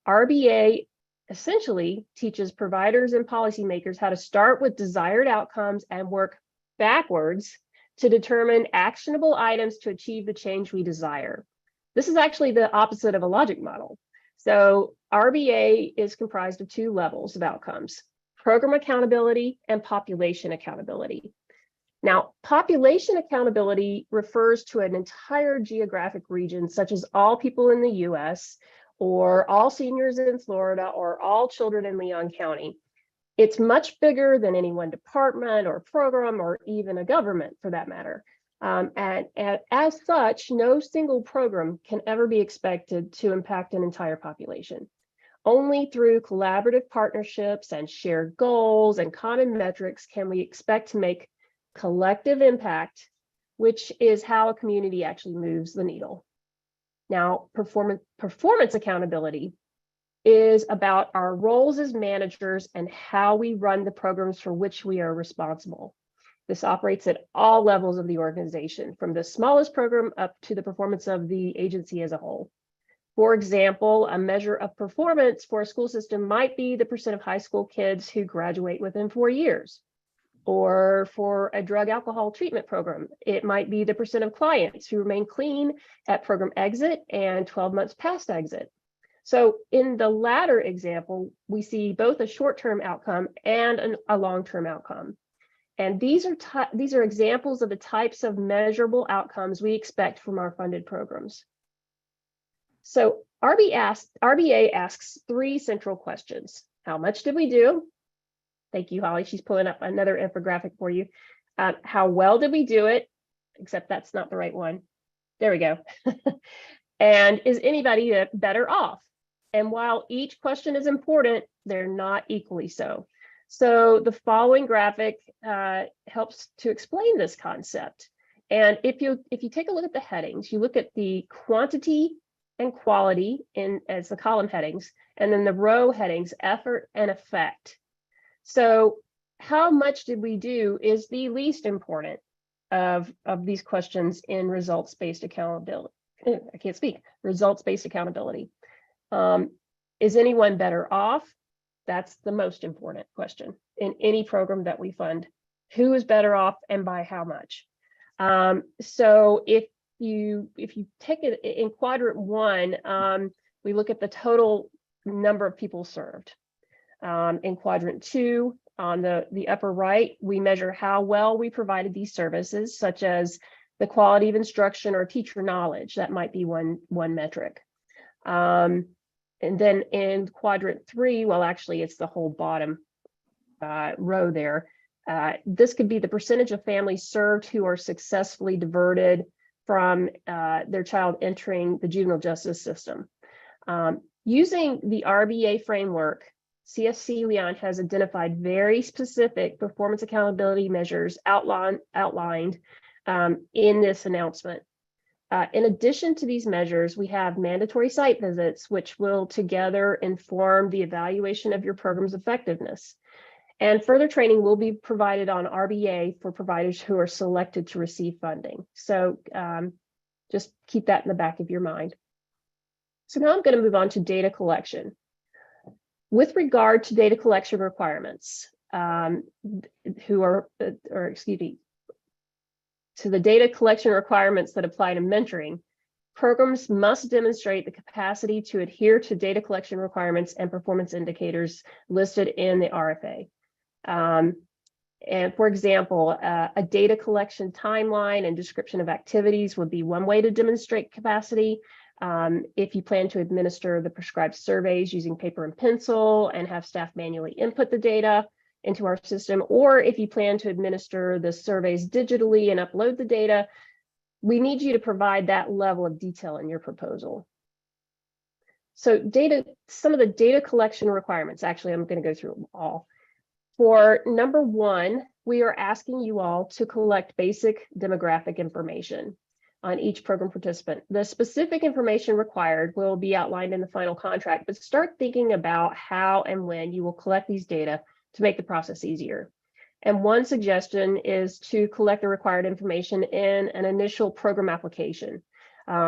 E: RBA essentially teaches providers and policymakers how to start with desired outcomes and work backwards to determine actionable items to achieve the change we desire. This is actually the opposite of a logic model. So RBA is comprised of two levels of outcomes: program accountability and population accountability. Now, population accountability refers to an entire geographic region, such as all people in the US, or all seniors in Florida, or all children in Leon County. It's much bigger than any one department or program, or even a government for that matter. And as such, no single program can ever be expected to impact an entire population. Only through collaborative partnerships and shared goals and common metrics can we expect to make collective impact, which is how a community actually moves the needle. Now, performance accountability is about our roles as managers and how we run the programs for which we are responsible. This operates at all levels of the organization, from the smallest program up to the performance of the agency as a whole. For example, a measure of performance for a school system might be the % of high school kids who graduate within 4 years. Or for a drug alcohol treatment program, it might be the % of clients who remain clean at program exit and 12 months past exit. So in the latter example, we see both a short-term outcome and a long-term outcome. And these are examples of the types of measurable outcomes we expect from our funded programs. So RBA asks 3 central questions. How much did we do? Thank you, Holly. She's pulling up another infographic for you. How well did we do it? Except that's not the right one. There we go. And is anybody better off? And while each question is important, they're not equally so. So the following graphic helps to explain this concept. And if you take a look at the headings, you look at the quantity and quality as the column headings, and then the row headings, effort and effect. So how much did we do is the least important of these questions in results-based accountability. I can't speak. Results-based accountability. Is anyone better off? That's the most important question in any program that we fund. Who is better off and by how much? So if you take it in quadrant 1, we look at the total number of people served. In quadrant 2, on the upper right, we measure how well we provided these services, such as the quality of instruction or teacher knowledge. That might be one metric. And then in quadrant 3, well, actually, it's the whole bottom row there. This could be the percentage of families served who are successfully diverted from their child entering the juvenile justice system. Using the RBA framework, CSC Leon has identified very specific performance accountability measures outlined in this announcement. In addition to these measures, we have mandatory site visits, which will together inform the evaluation of your program's effectiveness. And further training will be provided on RBA for providers who are selected to receive funding. So just keep that in the back of your mind. So now I'm going to move on to data collection. With regard to data collection requirements, to the data collection requirements that apply to mentoring, programs must demonstrate the capacity to adhere to data collection requirements and performance indicators listed in the RFA. And for example, a data collection timeline and description of activities would be one way to demonstrate capacity. If you plan to administer the prescribed surveys using paper and pencil and have staff manually input the data into our system, or if you plan to administer the surveys digitally and upload the data, we need you to provide that level of detail in your proposal. So some of the data collection requirements, actually, I'm going to go through them all. For number 1, we are asking you all to collect basic demographic information on each program participant. The specific information required will be outlined in the final contract, but start thinking about how and when you will collect these data to make the process easier. And one suggestion is to collect the required information in an initial program application.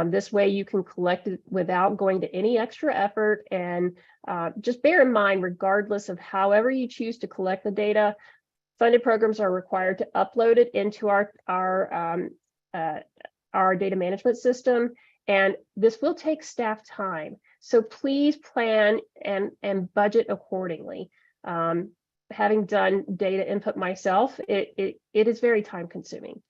E: This way you can collect it without going to any extra effort, and just bear in mind, regardless of however you choose to collect the data, funded programs are required to upload it into our data management system, and this will take staff time. So please plan and budget accordingly. Having done data input myself, it is very time consuming.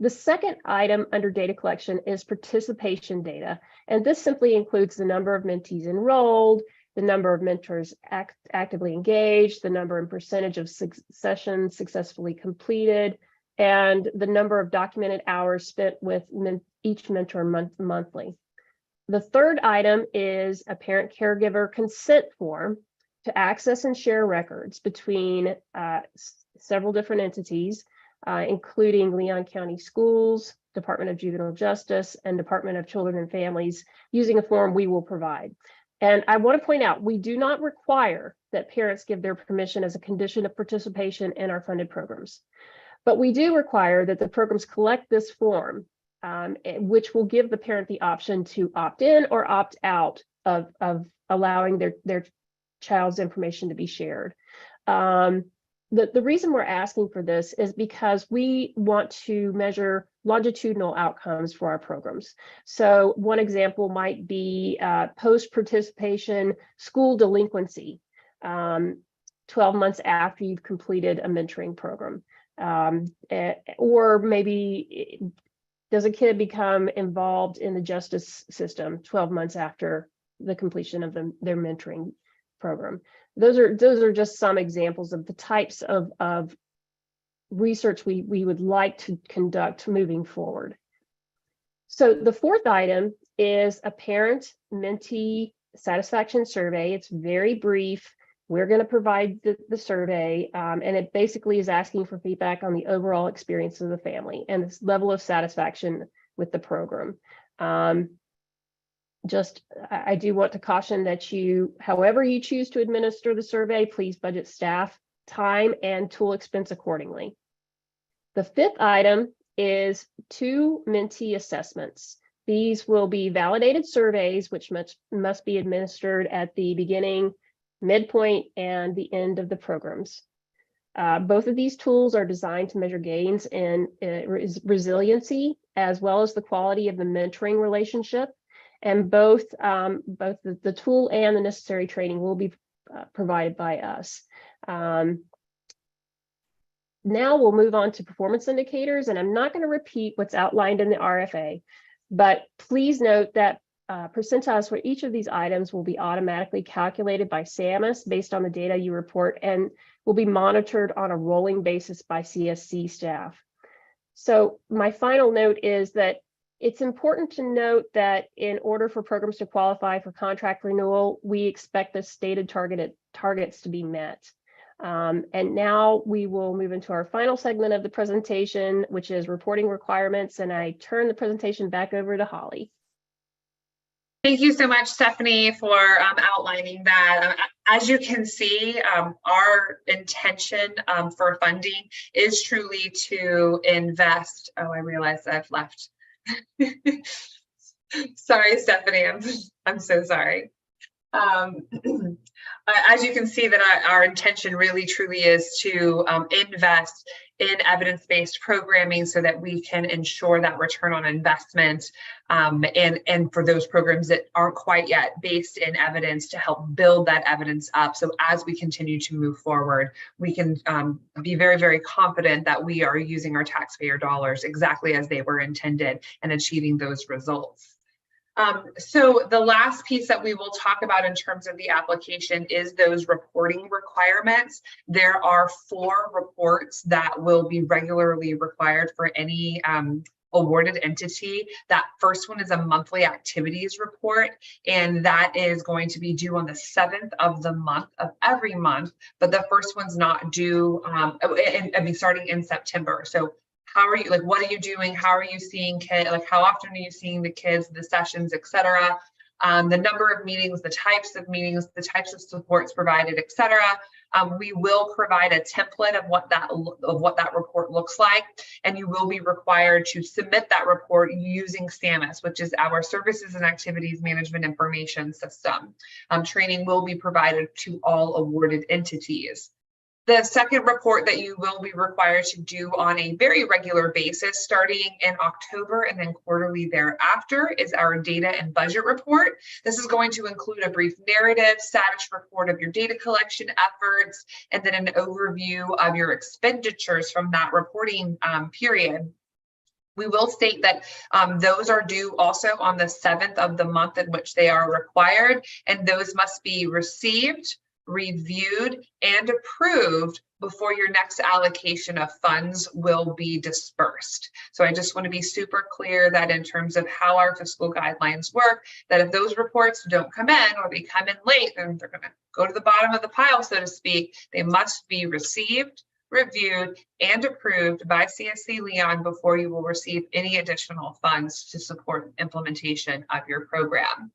E: The second item under data collection is participation data, and this simply includes the number of mentees enrolled, the number of mentors actively engaged, the number and percentage of sessions successfully completed, and the number of documented hours spent with each mentor monthly. The third item is a parent caregiver consent form to access and share records between several different entities, including Leon County Schools, Department of Juvenile Justice, and Department of Children and Families, using a form we will provide. And I want to point out, we do not require that parents give their permission as a condition of participation in our funded programs. But we do require that the programs collect this form, which will give the parent the option to opt in or opt out of allowing their child's information to be shared. The reason we're asking for this is because we want to measure longitudinal outcomes for our programs. So one example might be post-participation school delinquency, 12 months after you've completed a mentoring program. Or maybe does a kid become involved in the justice system 12 months after the completion of their mentoring program? Those are just some examples of the types of research we would like to conduct moving forward. So the fourth item is a parent-mentee satisfaction survey. It's very brief. We're going to provide the survey, and it basically is asking for feedback on the overall experience of the family and this level of satisfaction with the program. I do want to caution that however you choose to administer the survey, please budget staff time and tool expense accordingly. The fifth item is 2 mentee assessments. These will be validated surveys, which must be administered at the beginning, midpoint, and the end of the programs. Both of these tools are designed to measure gains in resiliency as well as the quality of the mentoring relationship. And both the tool and the necessary training will be provided by us. Now we'll move on to performance indicators, and I'm not going to repeat what's outlined in the RFA, but please note that percentiles for each of these items will be automatically calculated by SAMIS based on the data you report and will be monitored on a rolling basis by CSC staff. So my final note is that it's important to note that in order for programs to qualify for contract renewal, we expect the stated targets to be met. And now we will move into our final segment of the presentation, which is reporting requirements. And I turn the presentation back over to Holly.
D: Thank you so much, Stephanie, for outlining that. As you can see, our intention for funding is truly to invest. Oh, I realized I've left. Sorry, Stephanie, I'm so sorry. As you can see, that our intention really truly is to invest in evidence-based programming so that we can ensure that return on investment and for those programs that aren't quite yet based in evidence, to help build that evidence up. So as we continue to move forward, we can be very, very confident that we are using our taxpayer dollars exactly as they were intended and achieving those results. So the last piece that we will talk about in terms of the application is those reporting requirements. There are 4 reports that will be regularly required for any awarded entity. That first one is a monthly activities report, and that is going to be due on the 7th of the month of every month, but the first one's not due, starting in September. So how are you, like, what are you doing? How are you seeing kids? Like, how often are you seeing the kids, the sessions, etc.? The number of meetings, the types of meetings, the types of supports provided, etc. We will provide a template of what that report looks like, and you will be required to submit that report using SAMIS, which is our Services and Activities Management Information System. Training will be provided to all awarded entities. The second report that you will be required to do on a very regular basis starting in October and then quarterly thereafter is our data and budget report. This is going to include a brief narrative, status report of your data collection efforts, and then an overview of your expenditures from that reporting period. We will state that those are due also on the 7th of the month in which they are required, and those must be received, reviewed, and approved before your next allocation of funds will be dispersed. So I just want to be super clear that in terms of how our fiscal guidelines work, that if those reports don't come in or they come in late, then they're going to go to the bottom of the pile, so to speak. They must be received, reviewed, and approved by CSC Leon before you will receive any additional funds to support implementation of your program.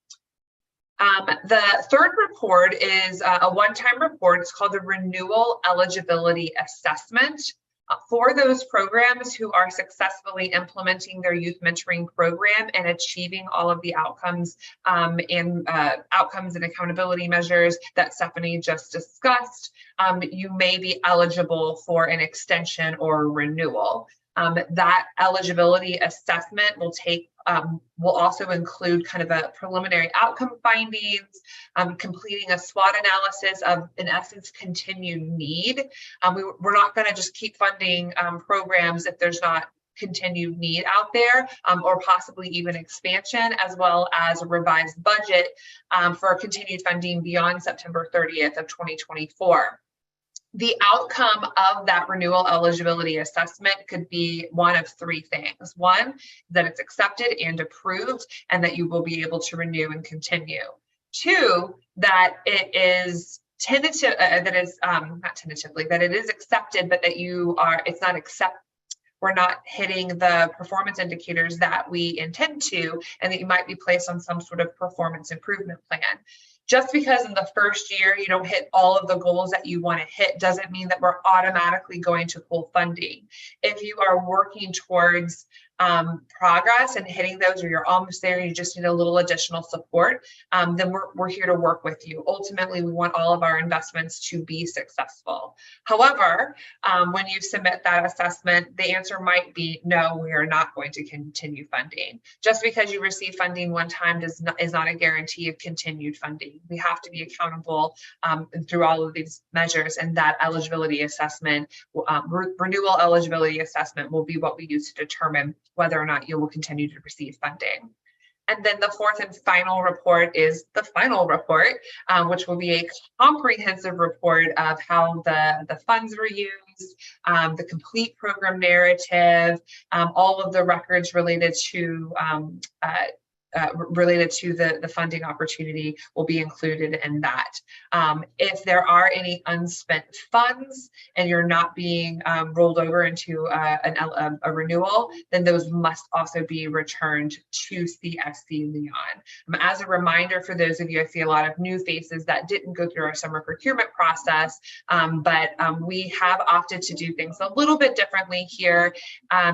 D: The third report is a one-time report. It's called the Renewal Eligibility Assessment. For those programs who are successfully implementing their youth mentoring program and achieving all of the outcomes and accountability measures that Stephanie just discussed, you may be eligible for an extension or renewal. That eligibility assessment will also include kind of a preliminary outcome findings, completing a SWOT analysis of, in essence, continued need. We're not going to just keep funding programs if there's not continued need out there, or possibly even expansion, as well as a revised budget for continued funding beyond September 30th of 2024. The outcome of that renewal eligibility assessment could be one of 3 things. One, that it's accepted and approved and that you will be able to renew and continue. 2, that it is tentative, that it is accepted, but that we're not hitting the performance indicators that we intend to, and that you might be placed on some sort of performance improvement plan. Just because in the first year you don't hit all of the goals that you want to hit doesn't mean that we're automatically going to pull funding. If you are working towards progress and hitting those, or you're almost there, you just need a little additional support, then we're here to work with you. Ultimately, we want all of our investments to be successful. However, when you submit that assessment, the answer might be no, we are not going to continue funding. Just because you receive funding one time is not a guarantee of continued funding. We have to be accountable through all of these measures, and that eligibility assessment, renewal eligibility assessment, will be what we use to determine whether or not you will continue to receive funding. And then the fourth and final report is the final report, which will be a comprehensive report of how the funds were used, the complete program narrative, all of the records related to the funding opportunity will be included in that. If there are any unspent funds and you're not being rolled over into a renewal, then those must also be returned to CSC Leon. As a reminder for those of you, I see a lot of new faces that didn't go through our summer procurement process, but we have opted to do things a little bit differently here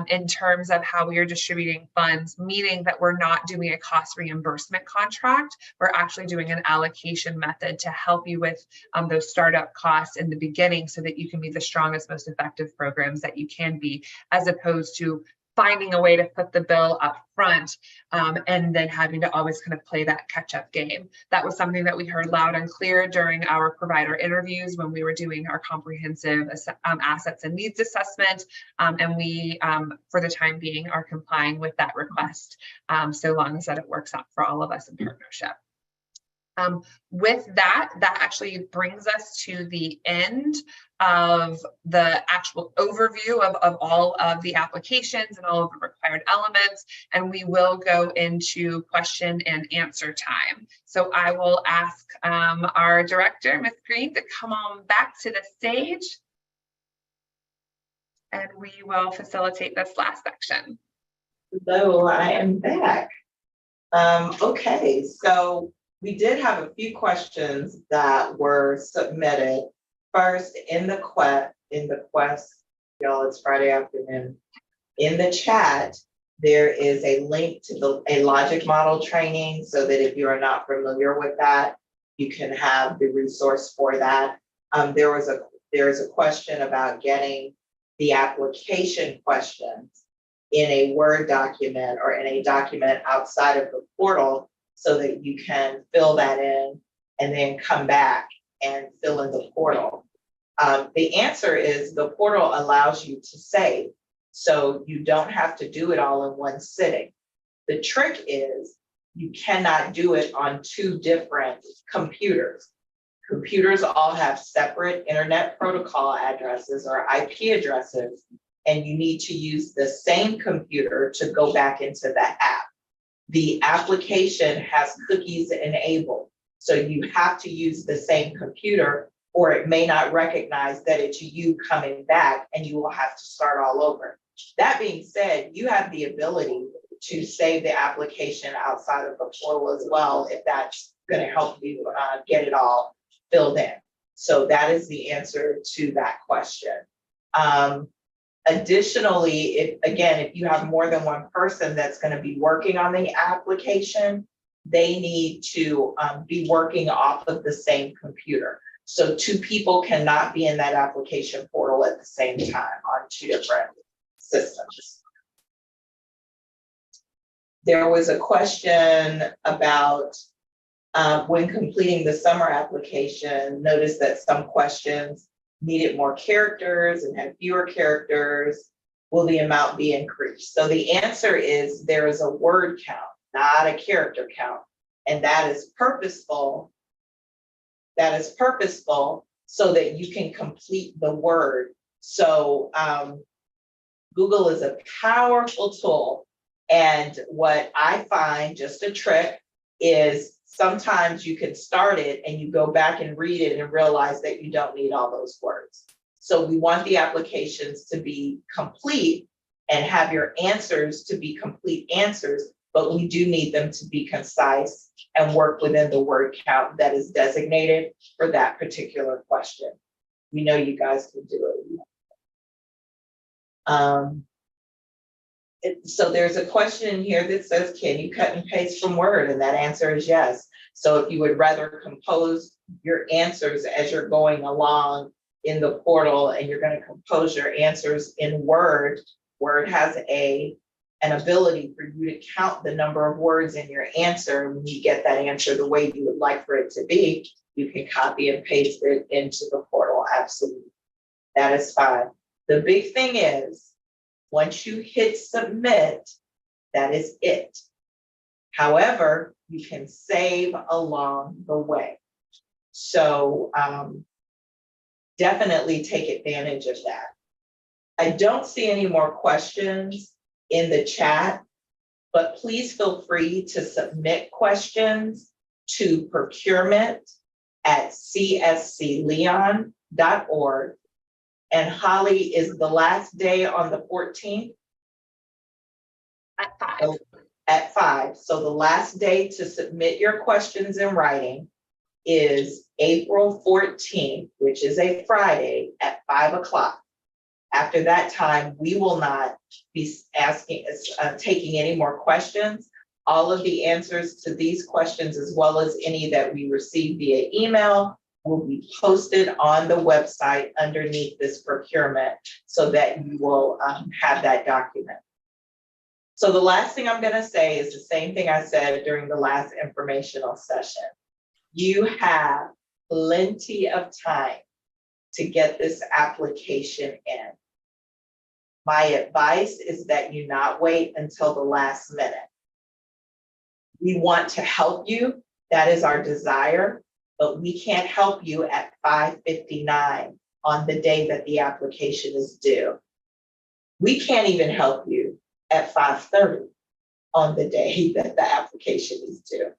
D: in terms of how we are distributing funds, meaning that we're not doing a cost reimbursement contract. We're actually doing an allocation method to help you with those startup costs in the beginning so that you can be the strongest, most effective programs that you can be, as opposed to finding a way to put the bill up front and then having to always kind of play that catch-up game. That was something that we heard loud and clear during our provider interviews when we were doing our comprehensive assets and needs assessment, and we, for the time being, are complying with that request, so long as that it works out for all of us in partnership. With that actually brings us to the end of the actual overview of all of the applications and all of the required elements, and we will go into question and answer time. So I will ask our director, Ms. Green, to come on back to the stage, and we will facilitate this last section.
C: Hello, I am back. Okay, so we did have a few questions that were submitted. First, in the quest, y'all, it's Friday afternoon. In the chat, there is a link to a logic model training, so that if you are not familiar with that, you can have the resource for that. There is a question about getting the application questions in a Word document or in a document outside of the portal, so that you can fill that in and then come back and fill in the portal. The answer is the portal allows you to save, so you don't have to do it all in one sitting. The trick is you cannot do it on two different computers. Computers all have separate internet protocol addresses or IP addresses, and you need to use the same computer to go back into the app. The application has cookies enabled, so you have to use the same computer, or it may not recognize that it's you coming back and you will have to start all over. That being said, you have the ability to save the application outside of the portal as well, if that's going to help you get it all filled in. So that is the answer to that question. Additionally, if you have more than one person that's going to be working on the application, they need to be working off of the same computer. So two people cannot be in that application portal at the same time on two different systems. There was a question about when completing the summer application, notice that some questions needed more characters and had fewer characters. Will the amount be increased? So the answer is there is a word count, not a character count. And that is purposeful. That is purposeful so that you can complete the word. So Google is a powerful tool. And what I find, just a trick, is sometimes you can start it and you go back and read it and realize that you don't need all those words. So we want the applications to be complete and have your answers to be complete answers, but we do need them to be concise and work within the word count that is designated for that particular question. We know you guys can do it. So there's a question in here that says, can you cut and paste from Word? And that answer is yes. So if you would rather compose your answers as you're going along in the portal and you're going to compose your answers in Word, Word has an ability for you to count the number of words in your answer. When you get that answer the way you would like for it to be, you can copy and paste it into the portal. Absolutely. That is fine. The big thing is, once you hit submit, that is it. However, you can save along the way. So definitely take advantage of that. I don't see any more questions in the chat, but please feel free to submit questions to procurement@cscleon.org. And Holly, is the last day on the 14th?
D: At 5.
C: So, at 5. So the last day to submit your questions in writing is April 14th, which is a Friday at 5 o'clock. After that time, we will not be taking any more questions. All of the answers to these questions, as well as any that we receive via email, will be posted on the website underneath this procurement so that you will have that document. So the last thing I'm going to say is the same thing I said during the last informational session. You have plenty of time to get this application in. My advice is that you not wait until the last minute. We want to help you. That is our desire, but we can't help you at 5:59 on the day that the application is due. We can't even help you at 5:30 on the day that the application is due.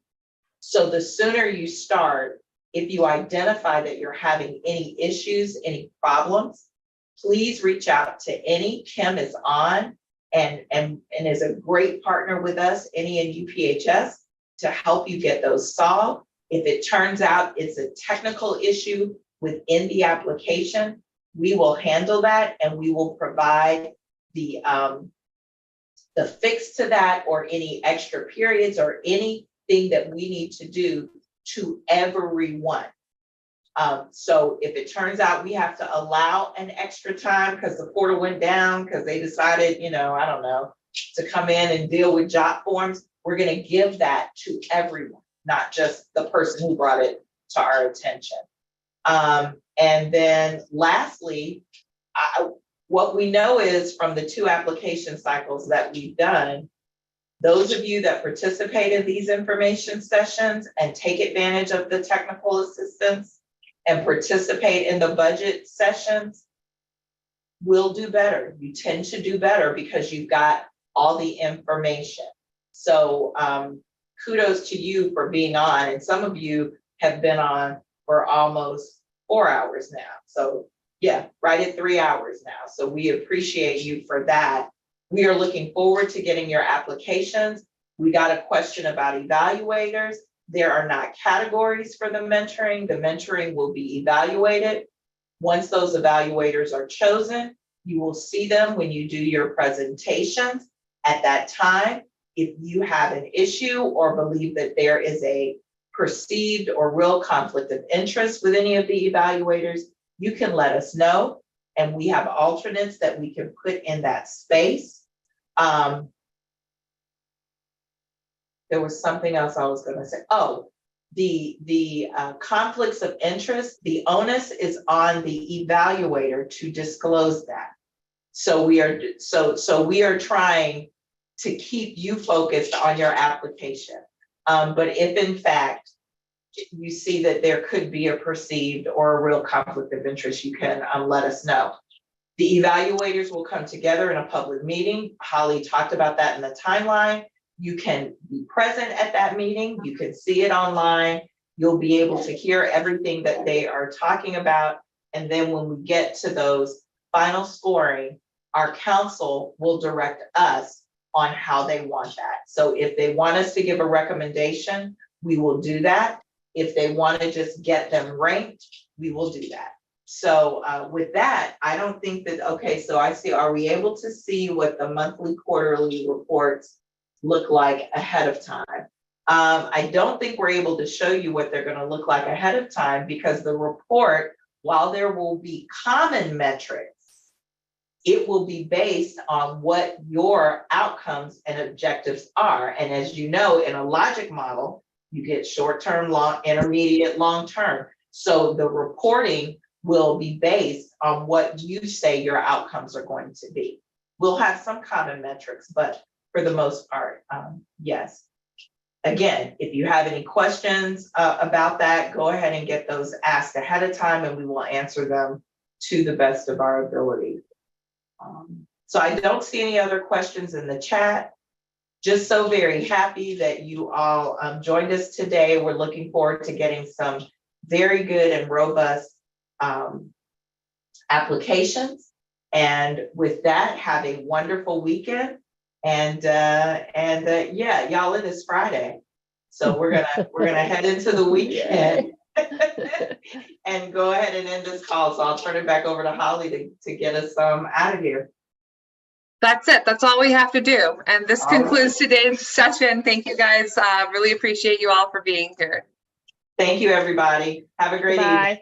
C: So the sooner you start, if you identify that you're having any issues, any problems, please reach out to Annie. Kim is on and is a great partner with us, Annie and UPHS, to help you get those solved. If it turns out it's a technical issue within the application, we will handle that and we will provide the fix to that, or any extra periods or anything that we need to do to everyone. So if it turns out we have to allow an extra time because the portal went down, because they decided, I don't know, to come in and deal with job forms, we're going to give that to everyone, not just the person who brought it to our attention. And then lastly, what we know is from the 2 application cycles that we've done, those of you that participate in these information sessions and take advantage of the technical assistance and participate in the budget sessions will do better. You tend to do better because you've got all the information. So kudos to you for being on. And some of you have been on for almost 4 hours now. So yeah, right at 3 hours now. So we appreciate you for that. We are looking forward to getting your applications. We got a question about evaluators. There are not categories for the mentoring. The mentoring will be evaluated. Once those evaluators are chosen, you will see them when you do your presentations. At that time, if you have an issue or believe that there is a perceived or real conflict of interest with any of the evaluators, you can let us know, and we have alternates that we can put in that space. There was something else I was going to say. Oh, the conflicts of interest, the onus is on the evaluator to disclose that. So we are trying to keep you focused on your application. But if in fact you see that there could be a perceived or a real conflict of interest, you can let us know. The evaluators will come together in a public meeting. Holly talked about that in the timeline. You can be present at that meeting. You can see it online. You'll be able to hear everything that they are talking about. And then when we get to those final scoring, our council will direct us on how they want that. So if they want us to give a recommendation, we will do that. If they want to just get them ranked, we will do that. So with that, I don't think that, okay, so I see, are we able to see what the monthly, quarterly reports look like ahead of time? I don't think we're able to show you what they're going to look like ahead of time, because the report, while there will be common metrics, it will be based on what your outcomes and objectives are. And as you know, in a logic model, you get short-term, long, intermediate, long-term. So the reporting will be based on what you say your outcomes are going to be. We'll have some common metrics, but for the most part, yes. Again, if you have any questions about that, go ahead and get those asked ahead of time, and we will answer them to the best of our ability. So I don't see any other questions in the chat. Just so very happy that you all joined us today. We're looking forward to getting some very good and robust applications. And with that, have a wonderful weekend. And yeah, y'all, it is Friday. So we're gonna head into the weekend and go ahead and end this call. So I'll turn it back over to Holly to get us out of here.
D: That's it. That's all we have to do. And this
C: All
D: concludes today's session. Thank you guys. Really appreciate you all for being here.
C: Thank you, everybody. Have a great evening.
E: Bye.